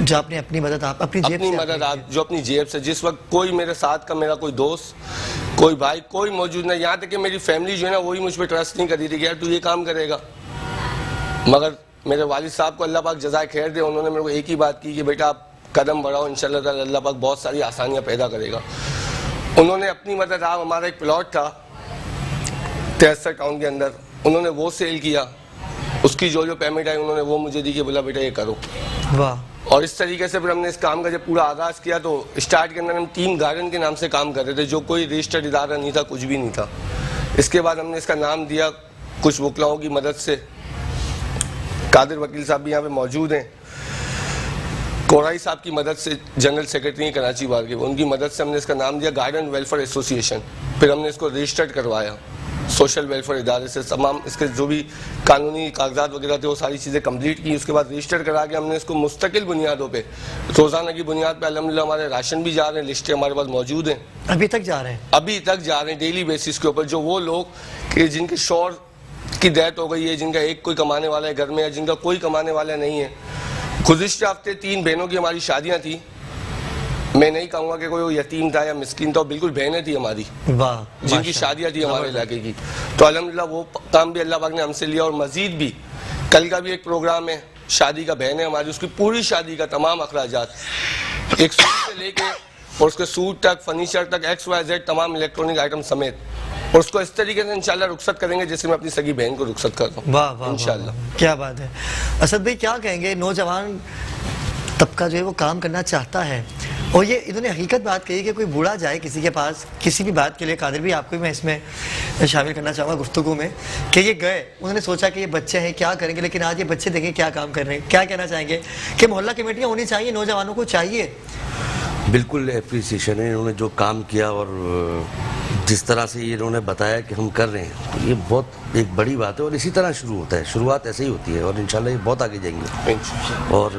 जो आपने अपनी मदद, आप अपनी जेब से, मदद आप जो अपनी जेब से। जिस वक्त कोई मेरे साथ का मेरा कोई दोस्त, कोई भाई, कोई मौजूद नहीं, यहाँ तक कि मेरी फैमिली जो है ना वही मुझ पर ट्रस्ट नहीं कर रही थी कि यार तू ये काम करेगा। मगर मेरे वालिद साहब को अल्लाह पाक जज़ाए खैर दे, उन्होंने मेरे को एक ही बात की कि बेटा आप कदम बढ़ाओ, इंशाल्लाह ताला अल्लाह पाक बहुत सारी आसानियाँ पैदा करेगा। उन्होंने अपनी मदद, आप हमारा एक प्लॉट था 63 टाउन के अंदर, उन्होंने वो सेल किया, उसकी जो पेमेंट आई उन्होंने वो मुझे दी कि बोला बेटा ये करो। वाह। और इस तरीके से फिर हमने इस काम का जब पूरा आगाज़ किया तो स्टार्ट के अंदर हम टीम गार्डन के नाम से काम कर रहे थे, जो कोई रजिस्टर्ड इदारा नहीं था, कुछ भी नहीं था। इसके बाद हमने इसका नाम दिया कुछ वकलाओं की मदद से, कादिर वकील साहब भी यहाँ पे मौजूद हैं, कोराई साहब की मदद से, जनरल सेक्रेटरी हैं कराची बार के, उनकी मदद से हमने इसका नाम दिया गार्डन वेलफेयर एसोसिएशन। फिर हमने इसको रजिस्टर्ड करवाया सोशल वेलफेयर इदारे से, तमाम इसके जो भी कानूनी कागजात वगैरह थे वो सारी चीज़ें कंप्लीट की। उसके बाद रजिस्टर करा के हमने इसको मुस्तकिल बुनियादों पे, रोज़ाना की बुनियाद पे अल्हम्दुलिल्लाह हमारे राशन भी जा रहे हैं, लिस्टें हमारे पास मौजूद हैं। अभी तक जा रहे हैं? अभी तक जा रहे हैं डेली बेसिस के ऊपर। जो वो लोग कि जिनके शौहर की डेथ हो गई है, जिनका एक कोई कमाने वाला है घर में, या जिनका कोई कमाने वाला नहीं है। गुज़िश्ते हफ्ते 3 बहनों की हमारी शादियाँ थी। मैं नहीं कहूँगा कि कोई यतीम था या मिस्किन था, बिल्कुल बहनें थी हमारी, जिनकी शादियाँ थी हमारे इलाके की। तो अल्हम्दुलिल्लाह वो काम भी अल्लाह पाक ने हमसे लिया। और मजीद भी कल का भी एक प्रोग्राम है शादी का, बहन है हमारी, उसकी पूरी शादी का तमाम अखराजात, एक सूट से लेके और उसके सूट तक, फर्नीचर तक, XYZ तमाम इलेक्ट्रॉनिक आइटम समेत, और उसको इस तरीके से इंशाल्लाह रुखसत करेंगे जैसे मैं अपनी सगी बहन को रुखसत करता हूँ। वाह वाह, इंशाल्लाह। क्या बात है। असद भाई क्या कहेंगे, नौजवान तबका जो है वो काम करना चाहता है, और ये इन्होंने हकीकत बात कही कि कोई बूढ़ा जाए किसी के पास किसी भी बात के लिए, कादिर भी आपको भी मैं इसमें शामिल करना चाहूँगा गुफ्तगू में, कि ये गए, उन्होंने सोचा कि ये बच्चे हैं क्या करेंगे, लेकिन आज ये बच्चे देखें क्या काम कर रहे हैं। क्या कहना चाहेंगे कि मोहल्ला कमेटियाँ होनी चाहिए, नौजवानों को चाहिए? बिल्कुल एप्रिसिएशन है, इन्होंने जो काम किया और जिस तरह से ये इन्होंने बताया कि हम कर रहे हैं, तो ये बहुत एक बड़ी बात है। और इसी तरह शुरू होता है, शुरुआत ऐसे ही होती है, और इंशाल्लाह ये बहुत आगे जाएंगे। और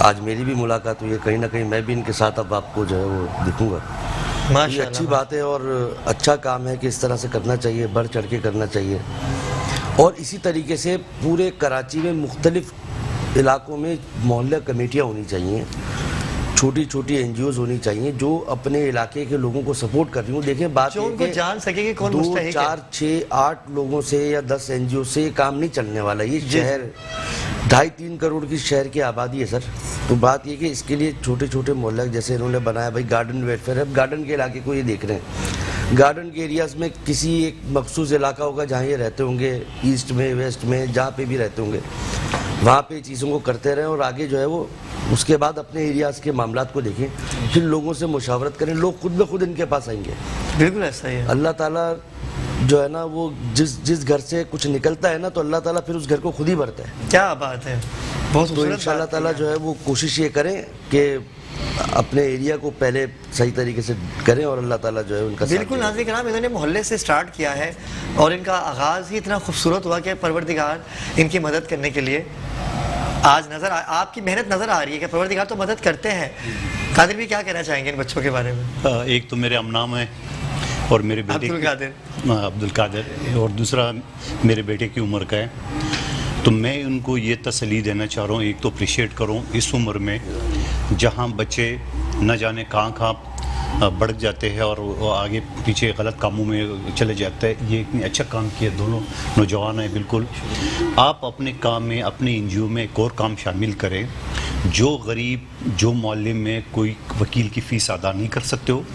आज मेरी भी मुलाकात हुई है, कहीं ना कहीं मैं भी इनके साथ अब आपको जो है वो दिखूंगा। ये अच्छी बात है और अच्छा काम है कि इस तरह से करना चाहिए, बढ़ चढ़ के करना चाहिए। और इसी तरीके से पूरे कराची में मुख्तलिफ इलाकों में मोहल्ला कमेटियाँ होनी चाहिए, छोटी छोटी NGOs होनी चाहिए जो अपने इलाके के लोगों को सपोर्ट कर रही हूँ। देखें बात जो उनको जान सके कि कौन 2, 4, 6, 8 लोगों से या 10 NGO से ये काम नहीं चलने वाला। ये शहर 2.5-3 करोड़ की शहर की आबादी है सर। तो बात ये कि इसके लिए छोटे छोटे मोहल्ले जैसे इन्होंने बनाया भाई गार्डन वेलफेयर, अब गार्डन के इलाके को ये देख रहे हैं, गार्डन के एरियाज़ में किसी एक मखसूस इलाका होगा जहाँ ये रहते होंगे, ईस्ट में वेस्ट में जहाँ पे भी रहते होंगे, वहाँ पे चीज़ों को करते रहें और आगे जो है वो उसके बाद अपने एरियाज़ के मामलात को देखें, फिर लोगों से मुशावरत करें, लोग खुद ब खुद इनके पास आएंगे। बिल्कुल ऐसा ही है। अल्लाह ताला जो है ना वो जिस घर से कुछ निकलता है ना तो अल्लाह ताला फिर उस घर को खुद ही भरता है। क्या बात है, बहुत तो खूबसूरत इंशाल्लाह बात ताला है। जो है वो कोशिश ये करें कि अपने एरिया को पहले सही तरीके से करें और अल्लाह ताला जो है उनका साथ बिल्कुल देगा। नाज़रीन किराम, इन्होंने मोहल्ले से स्टार्ट किया है और इनका आगाज़ ही इतना खूबसूरत हुआ कि परवरदिगार इनकी मदद करने के लिए आज आपकी मेहनत नज़र आ रही है कि परवरदिगार तो मदद करते हैं। कादिर भी क्या कहना चाहेंगे इन बच्चों के बारे में? एक तो मेरे अमनाम है और मेरे बेटे अब्दुल कादिर और दूसरा मेरे बेटे की उम्र का है। तो मैं उनको ये तसल्ली देना चाह रहा हूँ, एक तो अप्रिशिएट करूँ इस उम्र में जहाँ बच्चे न जाने कहाँ बढ़ जाते हैं और वो आगे पीछे गलत कामों में चले जाते हैं। ये इतनी अच्छा काम किया दोनों नौजवान हैं। बिल्कुल आप अपने काम में, अपने एनजीओ में एक और काम शामिल करें। जो गरीब, जो मोहल्ले में कोई वकील की फ़ीस अदा नहीं कर सकते हो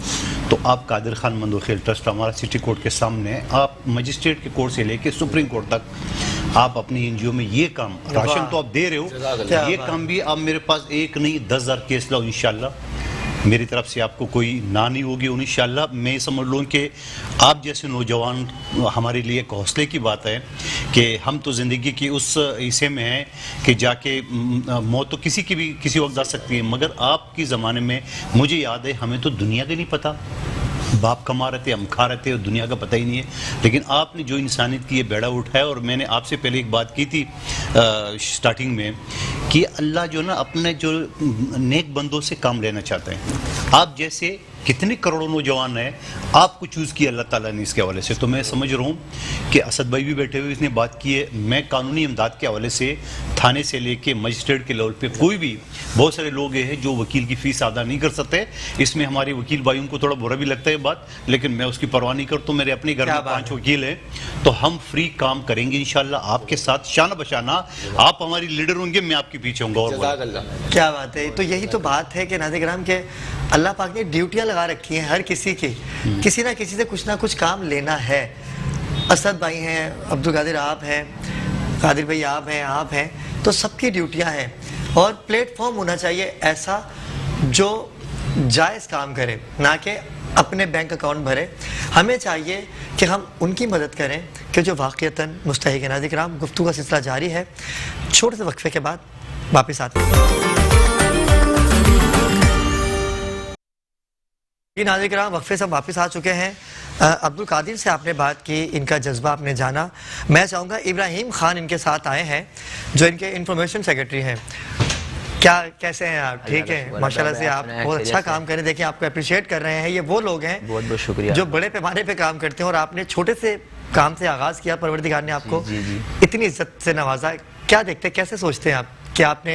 तो आप कादिर खान मंदोखेल ट्रस्ट हमारा सिटी कोर्ट के सामने, आप मजिस्ट्रेट के कोर्ट से लेके सुप्रीम कोर्ट तक आप अपनी एनजीओ में ये काम, राशन तो आप दे रहे हो, ये काम भी आप मेरे पास एक नहीं 10,000 केस लाओ इंशाल्लाह। मेरी तरफ से आपको कोई ना नहीं होगी इंशाल्लाह। मैं समझ लूँ कि आप जैसे नौजवान हमारे लिए एक हौसले की बात है कि हम तो ज़िंदगी की उस हिस्से में हैं कि जाके मौत तो किसी की भी किसी वक्त आ सकती है, मगर आपकी ज़माने में मुझे याद है हमें तो दुनिया का नहीं पता, बाप कमा रहे थे, हम खा रहे थे और दुनिया का पता ही नहीं है। लेकिन आपने जो इंसानियत की ये बेड़ा उठाया, और मैंने आपसे पहले एक बात की थी स्टार्टिंग में कि अल्लाह जो ना अपने जो नेक बंदों से काम लेना चाहते हैं। आप जैसे कितने करोड़ों नौजवान हैं, आपको चूज़ किया अल्लाह ताला ने इसके हवाले से। तो मैं समझ रहा हूँ कि असद भाई भी बैठे हुए, इसने बात की है। मैं कानूनी इमदाद के हवाले से थाने से लेके मजिस्ट्रेट के लेवल पे कोई भी, बहुत सारे लोग हैं जो वकील की फ़ीस अदा नहीं कर सकते। इसमें हमारे वकील भाइयों को थोड़ा बुरा भी लगता है बात, लेकिन मैं उसकी परवाह नहीं करता। मेरे अपने घर में 5 वकील हैं, तो हम फ्री काम करेंगे इंशाल्लाह आपके साथ शाना बशाना। आप हमारी लीडर होंगे, मैं आपके पीछे होंगे। और क्या बात है। तो यही तो बात है कि नाज़रीन किराम के अल्लाह पाक ने ड्यूटियाँ लगा रखी हैं हर किसी की, किसी ना किसी से कुछ ना कुछ काम लेना है। असद भाई हैं, अब्दुल कादिर आप हैं, कादिर भाई आप हैं, तो सबकी ड्यूटियाँ हैं और प्लेटफॉर्म होना चाहिए ऐसा जो जायज़ काम करे, ना कि अपने बैंक अकाउंट भरे। हमें चाहिए कि हम उनकी मदद करें कि जो वाक़ईतन मुस्तहिक़ है। नाज़रीन किराम, गुफ्तगू का सिलसिला जारी है, छोटे से वक्फे के बाद वापस आते हैं। नाज़रीन किराम, वक्फे से वापस आ चुके हैं। अब्दुल कादिर से आपने बात की, इनका जज्बा आपने जाना। मैं चाहूँगा इब्राहिम खान इनके साथ आए हैं जो इनके इंफॉर्मेशन सेक्रेटरी हैं। कैसे हैं आप? ठीक है, माशाल्लाह से आप बहुत अच्छा काम करें। देखिए आपको अप्रिशिएट कर रहे हैं। ये वो लोग हैं, बहुत बहुत शुक्रिया, जो बड़े पैमाने पे काम करते हैं और आपने छोटे से काम से आगाज़ किया। परवरदिगार ने आपको इतनी इज्जत से नवाजा। क्या देखते हैं, कैसे सोचते हैं आप कि आपने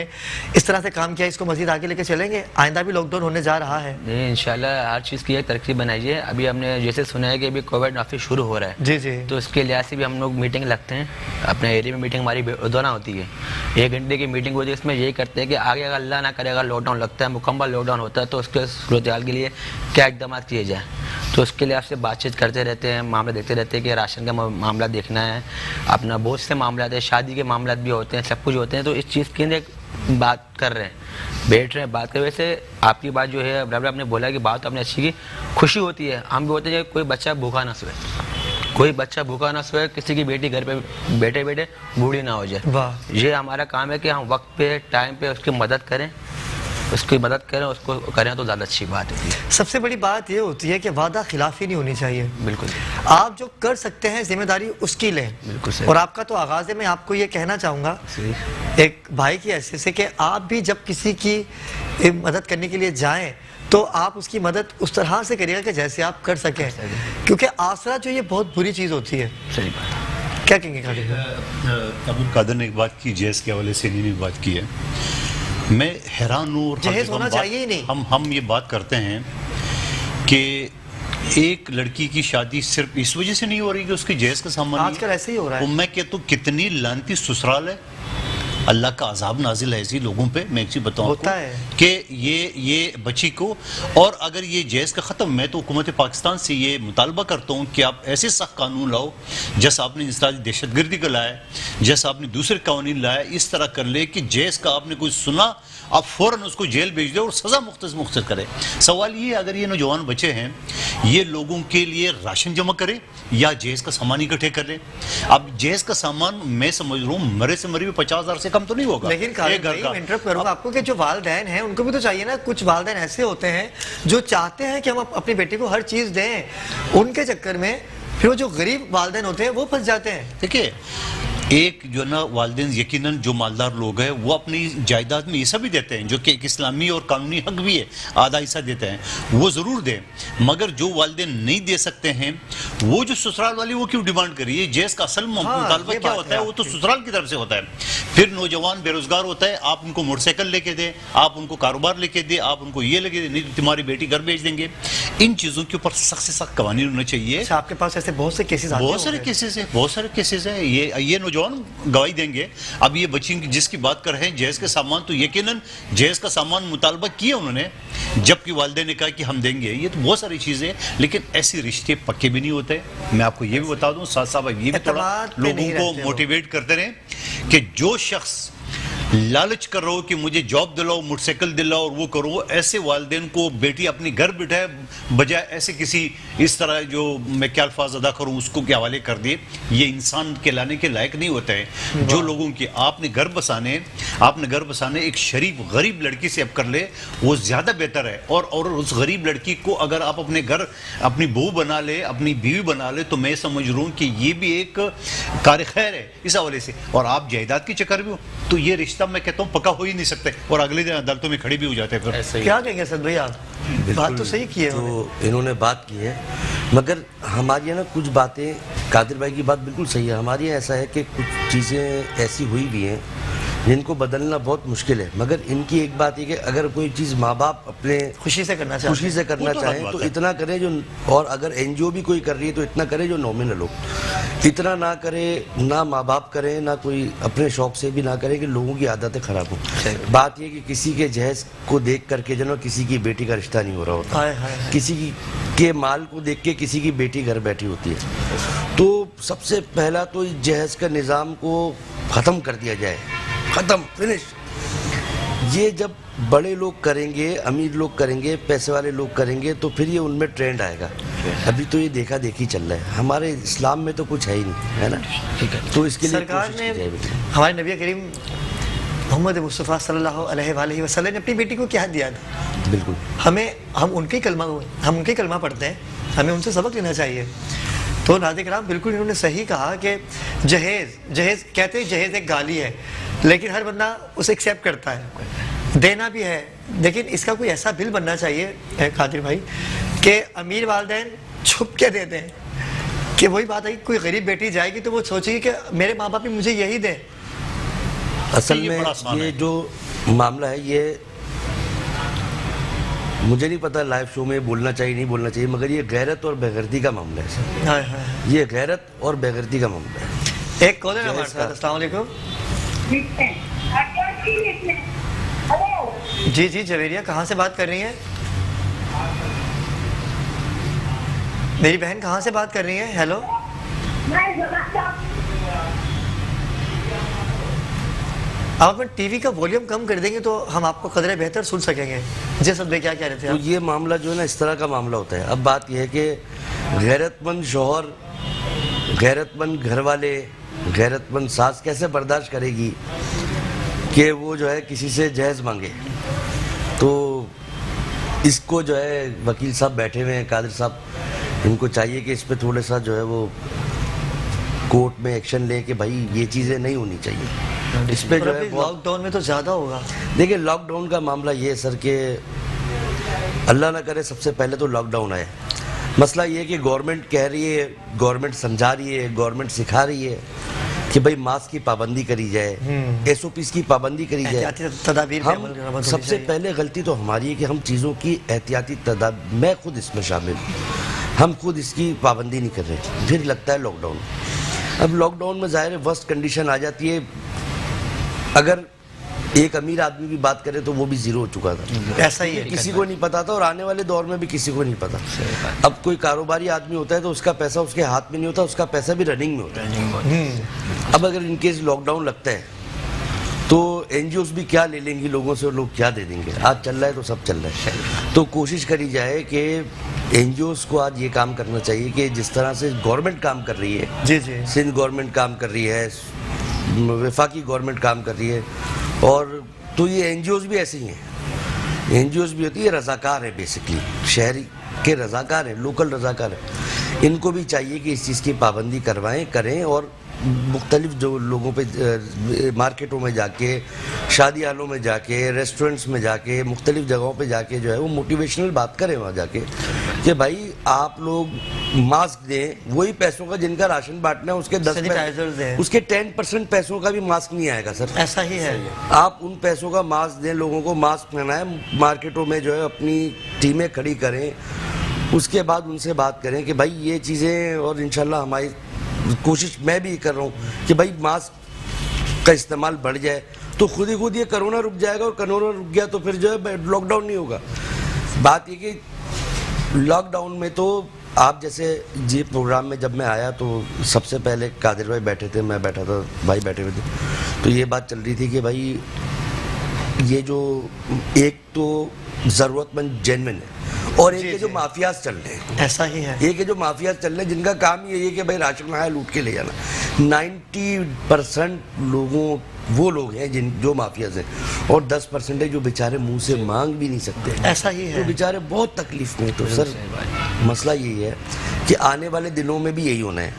इस तरह से काम किया, इसको मजीद आगे लेके चलेंगे? आइंदा भी लॉकडाउन होने जा रहा है। नहीं, इंशाल्लाह हर चीज़ की एक तरकीब बनाई है। अभी हमने जैसे सुना है कि अभी कोविड काफ़ी शुरू हो रहा है, जी जी, तो इसके लिहाज से भी हम लोग मीटिंग लगते हैं। अपने एरिया में मीटिंग हमारी रोजाना होती है, 1 घंटे की मीटिंग होती है। इसमें यही करते हैं कि आगे अगर अल्लाह ना करेगा लॉकडाउन लगता है, मुकम्मल लॉकडाउन होता है, तो उसके सूरत हाल के लिए क्या इकदाम किए जाए। तो उसके लिए आपसे बातचीत करते रहते हैं, मामला देखते रहते हैं कि राशन का मामला देखना है, अपना बहुत से मामला है, शादी के मामला भी होते हैं, सब कुछ होते हैं। तो इस चीज़ के लिए बात कर रहे हैं, बैठ रहे हैं, बात कर। वैसे आपकी बात जो है बराबर आपने बोला कि बात आपने अच्छी की, खुशी होती है। हम भी होते हैं कि कोई बच्चा भूखा ना सोए, कोई बच्चा भूखा ना सोए, किसी की बेटी घर पे बैठे बैठे बूढ़ी ना हो जाए। ये हमारा काम है कि हम वक्त पे, टाइम पे उसकी मदद करें, उसकी मदद करें, उसको करें तो ज़्यादा अच्छी बात है। सबसे बड़ी बात ये होती है कि वादा खिलाफी नहीं होनी चाहिए। बिल्कुल, आप जो कर सकते हैं जिम्मेदारी उसकी लें। बिल्कुल सही। और आपका तो आगाज़ है, मैं आपको ये कहना चाहूँगा एक भाई की हैसियत से कि आप भी जब किसी की मदद करने के लिए जाएं तो आप उसकी मदद उस तरह से करिएगा कि जैसे आप कर सकें, क्योंकि आसरा जो ये बहुत बुरी चीज़ होती है। सही बात। क्या कहेंगे कादिर? अब्दुल कादिर ने एक बात की, जैस के हवाले से इन्होंने बात की है, मैं हैरान हूँ। जहेज होना चाहिए ही नहीं। हम ये बात करते हैं कि एक लड़की की शादी सिर्फ इस वजह से नहीं हो रही कि उसकी जहेज का सामान आजकल ऐसे ही हो रहा है। मैं कहता हूँ कितनी लानती ससुराल है अल्लाह का अजाब नाजिल है ऐसी लोगों पे। मैं एक चीज़ बताऊँ होता है कि ये बच्ची को, और अगर ये जैज़ का ख़त्म, मैं तो हुकूमत पाकिस्तान से ये मुतालबा करता हूँ कि आप ऐसे सख्त कानून लाओ जैसा आपने इंसदादी दहशतगर्दी का लाया, जैसा आपने दूसरे कानून लाया, इस तरह कर ले कि जैज़ का आपने कोई सुना आप फ़ौरन उसको जेल भेज दो और सज़ा मुख्तर करें। सवाल ये, अगर ये नौजवान बच्चे हैं ये लोगों के लिए राशन जमा करें या जहेज़ का सामान इकट्ठे कर लें। अब जहेज़ का सामान मैं समझ रहा हूँ मरे से मरी 50,000 से कम तो नहीं होगा। लेकिन इंटरप्ट करूंगा आपको कि जो वालिदैन हैं उनको भी तो चाहिए ना। कुछ वालिदैन ऐसे होते हैं जो चाहते हैं कि हम अपनी बेटी को हर चीज़ दें, उनके चक्कर में फिर वो जो गरीब वालिदैन होते हैं वो फंस जाते हैं। देखिए, एक जो ना वालिदैन यकीनन जो मालदार लोग हैं वो अपनी जायदाद में हिस्सा भी देते हैं, जो कि एक इस्लामी और कानूनी हक भी है, आधा हिस्सा देते हैं, वो ज़रूर दें। मगर जो वालिदैन नहीं दे सकते हैं वो जो ससुराल वाली वो क्यों डिमांड करिए? जैज़ का असल मुतालबा क्या होता है? वो तो ससुराल की तरफ से होता है। फिर नौजवान बेरोजगार होता है, आप उनको मोटरसाइकिल लेके दें, आप उनको कारोबार लेके दें, आप उनको ये लेके दें, नहीं तो तुम्हारी बेटी घर भेज देंगे। इन चीज़ों के ऊपर सख्त से सख्त कानून होने चाहिए। आपके पास ऐसे बहुत से केसेस आते हैं? बहुत सारे केसेस हैं। ये नौजवान गवाही देंगे। अब ये बच्ची जिसकी बात कर रहे हैं जहेज़ के सामान, तो यकीनन जहेज़ का सामान मुतालबा किया उन्होंने, जबकि वालिदैन ने कहा कि हम देंगे। ये तो बहुत सारी चीज़ें, लेकिन ऐसे रिश्ते पक्के भी नहीं होते। मैं आपको ये भी बता दूं, साथ साथ ये भी थोड़ा लोगों को मोटिवेट करते रहें कि जो शख्स लालच कर रहा हो कि मुझे जॉब दिलाओ, मोटरसाइकिल दिलाओ और वो करो, ऐसे वालिदैन को बेटी अपनी घर बिठाए बजाय ऐसे किसी इस तरह जो मैं क्या अल्फाज अदा करूं उसको के हवाले कर दिए। ये इंसान कहलाने के लायक नहीं होता है। जो लोगों की आपने घर बसाने एक शरीफ गरीब लड़की से अब कर ले, वो ज़्यादा बेहतर है। और उस गरीब लड़की को अगर आप अपने घर अपनी बहू बना ले, अपनी बीवी बना ले, तो मैं समझ रहा हूँ कि ये भी एक कार खैर है इस हवाले से। और आप जायदाद के चक्कर में हो तो ये रिश्ता मैं कहता हूँ पक्का हो ही नहीं सकते, और अगले दिन अदालतों में खड़े भी हो जाते हैं। फिर क्या कहेंगे सर भाई आप? बात तो सही की है तो इन्होंने बात की है, मगर हमारे यहाँ ना कुछ बातें, कादिर भाई की बात बिल्कुल सही है। हमारे यहाँ ऐसा है कि कुछ चीज़ें ऐसी हुई भी हैं जिनको बदलना बहुत मुश्किल है। मगर इनकी एक बात है कि अगर कोई चीज़ माँ बाप अपने खुशी से करना चाहें तो इतना करें जो, और अगर एनजीओ भी कोई कर रही है तो इतना करे जो नॉमिनल हो। इतना ना करे, ना माँ बाप करें, ना कोई अपने शौक से भी ना करे कि लोगों की आदतें ख़राब हो। बात यह कि किसी के जहेज़ को देख करके जो ना किसी की बेटी का रिश्ता नहीं हो रहा होता, किसी के माल को देख के किसी की बेटी घर बैठी होती है। तो सबसे पहला तो इस जहेज़ का निज़ाम को ख़त्म कर दिया जाए, खत्म, फिनिश। ये जब बड़े लोग करेंगे, अमीर लोग करेंगे, पैसे वाले लोग करेंगे, तो फिर ये उनमें ट्रेंड आएगा। अभी तो ये देखा देखी चल रहा है। हमारे इस्लाम में तो कुछ है ही नहीं, है ना? ठीक है, तो इसके लिए सरकार ने, हमारे नबी करीम मोहम्मद मुस्तफ़ा सल्लल्लाहु अलैहि वसल्लम ने अपनी बेटी को क्या दिया था? बिल्कुल, हम उनके कलमा पढ़ते हैं, हमें उनसे सबक लेना चाहिए। तो नाज़रीन बिल्कुल इन्होंने सही कहा कि जहेज़ कहते हैं, जहेज़ एक गाली है, लेकिन हर बंदा उसे एक्सेप्ट करता है, देना भी है। लेकिन इसका कोई ऐसा बिल बनना चाहिए कादिर भाई कि अमीर वालिदैन छुप के दे दें, कि वही बात है कि कोई गरीब बेटी जाएगी तो वो सोचेगी कि मेरे माँ बाप भी मुझे यही दें। असल में ये जो मामला है, ये मुझे नहीं पता लाइव शो में बोलना चाहिए नहीं बोलना चाहिए, मगर ये गैरत और बेगैरती का मामला है सर। ये गैरत और बेगैरती का मामला है। एक कॉलर हमारे साथ। अस्सलाम वालेकुम। जी जवेरिया, कहाँ से बात कर रही हैं? मेरी बहन कहाँ से बात कर रही है? हेलो, आप अपने टीवी का वॉल्यूम कम कर देंगे तो हम आपको कदरे बेहतर सुन सकेंगे। जी सर, क्या कह रहे थे आप? तो ये मामला जो है ना, इस तरह का मामला होता है। अब बात यह है कि गैरतमंद शौहर, गैरतमंद घर वाले, गैरतमंद सास कैसे बर्दाश्त करेगी कि वो जो है किसी से जहेज़ मांगे। तो इसको जो है वकील साहब बैठे हुए हैं, कादिर साहब, इनको चाहिए कि इस पर थोड़ा सा जो है वो कोर्ट में एक्शन ले कि भाई ये चीज़ें नहीं होनी चाहिए। इस पे जो है लॉकडाउन में तो ज़्यादा होगा। देखिए, लॉकडाउन का मामला ये है सर कि अल्लाह ना करे सबसे पहले तो लॉकडाउन आए। मसला ये है कि गवर्नमेंट कह रही है, गवर्नमेंट समझा रही है, गवर्नमेंट सिखा रही है कि भाई मास्क की पाबंदी करी जाए, SOPs की पाबंदी करी जाए। हम सबसे पहले गलती तो हमारी है कि हम चीज़ों की एहतियाती तदाबीर, मैं खुद इसमें शामिल, हम खुद इसकी पाबंदी नहीं कर रहे। फिर लगता है लॉकडाउन। अब लॉकडाउन में ज़ाहिर है वर्स्ट कंडीशन आ जाती है, अगर एक अमीर आदमी की बात करें तो वो भी जीरो हो चुका था। ऐसा ही है, किसी को नहीं पता था और आने वाले दौर में भी किसी को नहीं पता। अब कोई कारोबारी आदमी होता है तो उसका पैसा उसके हाथ में नहीं होता, उसका पैसा भी रनिंग में होता है। अब अगर इनकेस लॉकडाउन लगता है तो एनजीओस भी क्या ले लेंगी लोगों से और लोग क्या दे देंगे। आज चल रहा है तो सब चल रहा है। तो कोशिश करी जाए कि एनजीओस को आज ये काम करना चाहिए कि जिस तरह से गवर्नमेंट काम कर रही है, जी जी, सिंध गवर्नमेंट काम कर रही है, वफाकी गवर्नमेंट काम कर रही है, और तो ये एनजीओस भी ऐसे ही हैं। एनजीओस भी होती है रज़ाकार है, बेसिकली शहरी के रज़ाकार हैं, लोकल रज़ाकार हैं। इनको भी चाहिए कि इस चीज़ की पाबंदी करें और मुख्तलिफ जो लोगों पे मार्केटों में जाके, शादी हालों में जाके, रेस्टोरेंट्स में जाके, मुख्तलिफ जगहों पे जाके जो है वो मोटिवेशनल बात करें वहाँ जाके कि भाई आप लोग मास्क दें। वही पैसों का जिनका राशन बांटना है उसके 10 दें, उसके 10% पैसों का भी मास्क नहीं आएगा सर। ऐसा ही है। आप उन पैसों का मास्क दें, लोगों को मास्क पहनाएं, मार्केटों में जो है अपनी टीमें खड़ी करें, उसके बाद उनसे बात करें कि भाई ये चीज़ें, और इंशाल्लाह हमारी कोशिश मैं भी कर रहा हूँ कि भाई मास्क का इस्तेमाल बढ़ जाए तो खुद ही खुद ये कोरोना रुक जाएगा, और कोरोना रुक गया तो फिर जो है लॉकडाउन नहीं होगा। बात ये कि लॉकडाउन में तो आप जैसे जी प्रोग्राम में जब मैं आया तो सबसे पहले कादिर भाई बैठे थे, मैं बैठा था, भाई बैठे हुए थे, तो ये बात चल रही थी कि भाई ये जो एक तो ज़रूरतमंद जेन्युइन है और एक के जो माफियाज चल रहे हैं। ऐसा ही है। एक के जो माफियाज चल रहे हैं जिनका काम ये है कि भाई राशन आया लूट के ले जाना। 90% लोगों वो लोग हैं जो माफियाज हैं, और 10% है जो बेचारे मुंह से मांग भी नहीं सकते। ऐसा ही है। तो बेचारे बहुत तकलीफ में। तो सर मसला यही है कि आने वाले दिनों में भी यही होना है।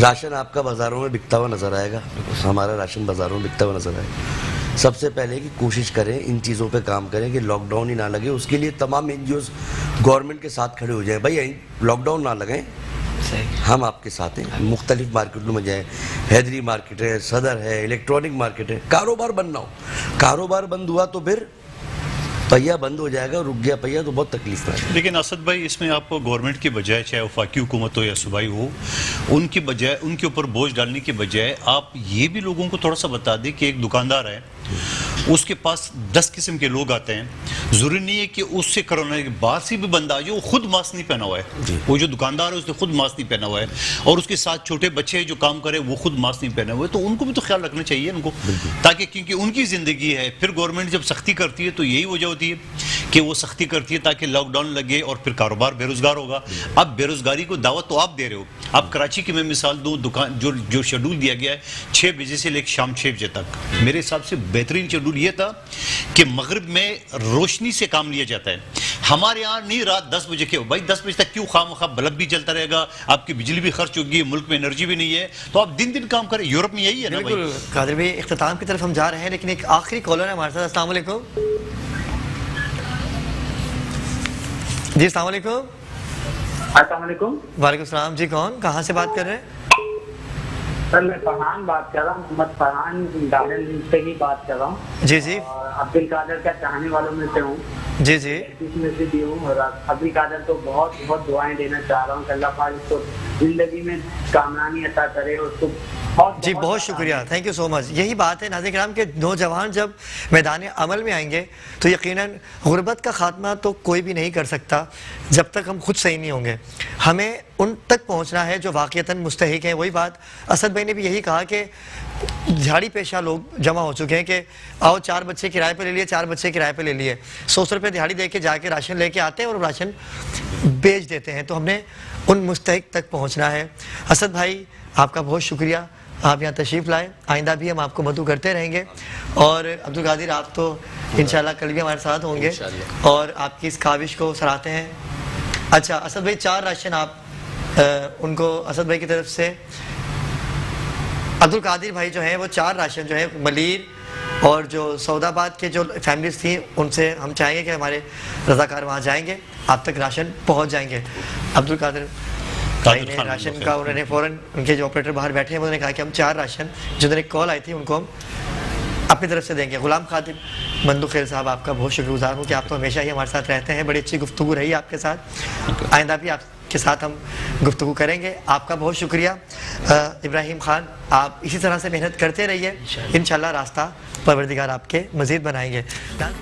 राशन आपका बाज़ारों में बिकता हुआ नज़र आएगा, हमारा राशन बाज़ारों में बिकता हुआ नज़र आएगा। सबसे पहले कि कोशिश करें, इन चीज़ों पे काम करें कि लॉकडाउन ही ना लगे। उसके लिए तमाम एनजीओस गवर्नमेंट के साथ खड़े हो जाएं। भाई लॉकडाउन ना लगें, हम आपके साथ हैं। मुख्तलिफ मार्केटों में जाएं, हैदरी मार्केट है, सदर है, इलेक्ट्रॉनिक मार्केट है। कारोबार बंद ना हो। कारोबार बंद हुआ तो फिर पहिया बंद हो जाएगा, रुक गया पहिया तो बहुत तकलीफ है। लेकिन असद भाई, इसमें आप गवर्नमेंट की बजाय, चाहे वफाकी हुकूमत हो या सूबाई हो, उनकी बजाय, उनके ऊपर बोझ डालने की बजाय आप ये भी लोगों को थोड़ा सा बता दें कि एक दुकानदार है, उसके पास 10 किस्म के लोग आते हैं। जरूरी नहीं है कि उससे कोरोना के बाद से भी बंदा आ जाए, वो खुद मास्क नहीं पहना हुआ है। वो जो दुकानदार है उसने खुद मास्क नहीं पहना हुआ है, और उसके साथ छोटे बच्चे जो काम करे वो खुद मास्क नहीं पहने हुए। तो उनको भी तो ख्याल रखना चाहिए उनको, ताकि क्योंकि उनकी ज़िंदगी है। फिर गवर्नमेंट जब सख्ती करती है तो यही वजह होती है कि वो सख्ती करती है ताकि लॉकडाउन लगे और फिर कारोबार बेरोजगार होगा। अब बेरोजगारी को दावत तो आप दे रहे हो। आप कराची की मैं मिसाल दूँ, दुकान जो शेड्यूल दिया गया है 6 बजे से लेकर शाम 6 बजे तक, मेरे हिसाब से बेहतरीन शेड्यूल ये था कि मगरिब में रोशनी से काम लिया जाता है। हमारे यहाँ नहीं, रात 10 बजे के भाई 10 बजे तक क्यों खामखा बल्ब भी जलता रहेगा, आपकी बिजली भी खर्च होगी, मुल्क में एनर्जी भी नहीं है, तो आप दिन दिन काम करें। यूरोप में यही है ना भाई। कादिर भाई, इख्तिताम की तरफ हम जा रहे हैं, लेकिन एक आखिरी कॉलर है हमारे साथ। अस्सलाम वालेकुम जी। अस्सलाम वालेकुम। अस्सलाम वालेकुम। वालेकुम सलाम जी। कौन, कहाँ से बात कर रहे हैं? सर मैं फरहान बात कर रहा हूँ, मोहम्मद फरहान गार्डन से ही बात कर रहा हूँ। जी जी। और अब्दुल कादर का चाहने वालों में से हूँ। जी जी। में से भी हूँ, और अब्दुल कादर को बहुत बहुत दुआएं देना चाह रहा हूँ कि अल्लाह पाक उसको जिंदगी में कामयाबी अता करे। उसको जी बहुत शुक्रिया, थैंक यू सो मच। यही बात है नाज़रीन किराम के नौजवान जब मैदान अमल में आएंगे तो यकीनन गुर्बत का खात्मा तो कोई भी नहीं कर सकता जब तक हम खुद सही नहीं होंगे। हमें उन तक पहुंचना है जो वाक़ियतन मुस्तहिक हैं। वही बात असद भाई ने भी यही कहा कि झाड़ी पेशा लोग जमा हो चुके हैं कि आओ 4 बच्चे किराए पे ले लिए, 4 बच्चे किराए पे ले लिए, 100 रुपये दिहाड़ी दे के जाके राशन लेके आते हैं और राशन बेच देते हैं। तो हमने उन मुस्तहिक तक पहुँचना है। असद भाई आपका बहुत शुक्रिया, आप यहाँ तशरीफ़ लाए। आइंदा भी हम आपको मदू करते रहेंगे। और अब्दुल कादिर, आप तो इंशाल्लाह कल भी हमारे साथ होंगे और आपकी इस काविश को सराहते हैं। अच्छा असद भाई, 4 राशन आप उनको असद भाई की तरफ से, अब्दुल कादिर भाई जो हैं वो 4 राशन जो है मलीर और जो सौदाबाद के जो फैमिलीज थी उनसे हम चाहेंगे कि हमारे रज़ाकार वहाँ जाएंगे, आप तक राशन पहुँच जाएंगे। अब्दुल कादिर भाई ने राशन का, उन्होंने फ़ौरन, उनके जो ऑपरेटर बाहर बैठे हैं उन्होंने कहा कि हम 4 राशन, जिधर एक कॉल आई थी उनको हम अपनी तरफ से देंगे। गुलाम खातिब मंदुखेल साहब, आपका बहुत शुक्रगुजार हूँ कि आप तो हमेशा ही हमारे साथ रहते हैं। बड़ी अच्छी गुफ्तगू रही आपके साथ। आइंदा भी आपके साथ हम गुफ्तगू करेंगे। आपका बहुत शुक्रिया इब्राहिम खान, आप इसी तरह से मेहनत करते रहिए, इंशाल्लाह रास्ता परवरदिगार आपके मज़ीद बनाएंगे।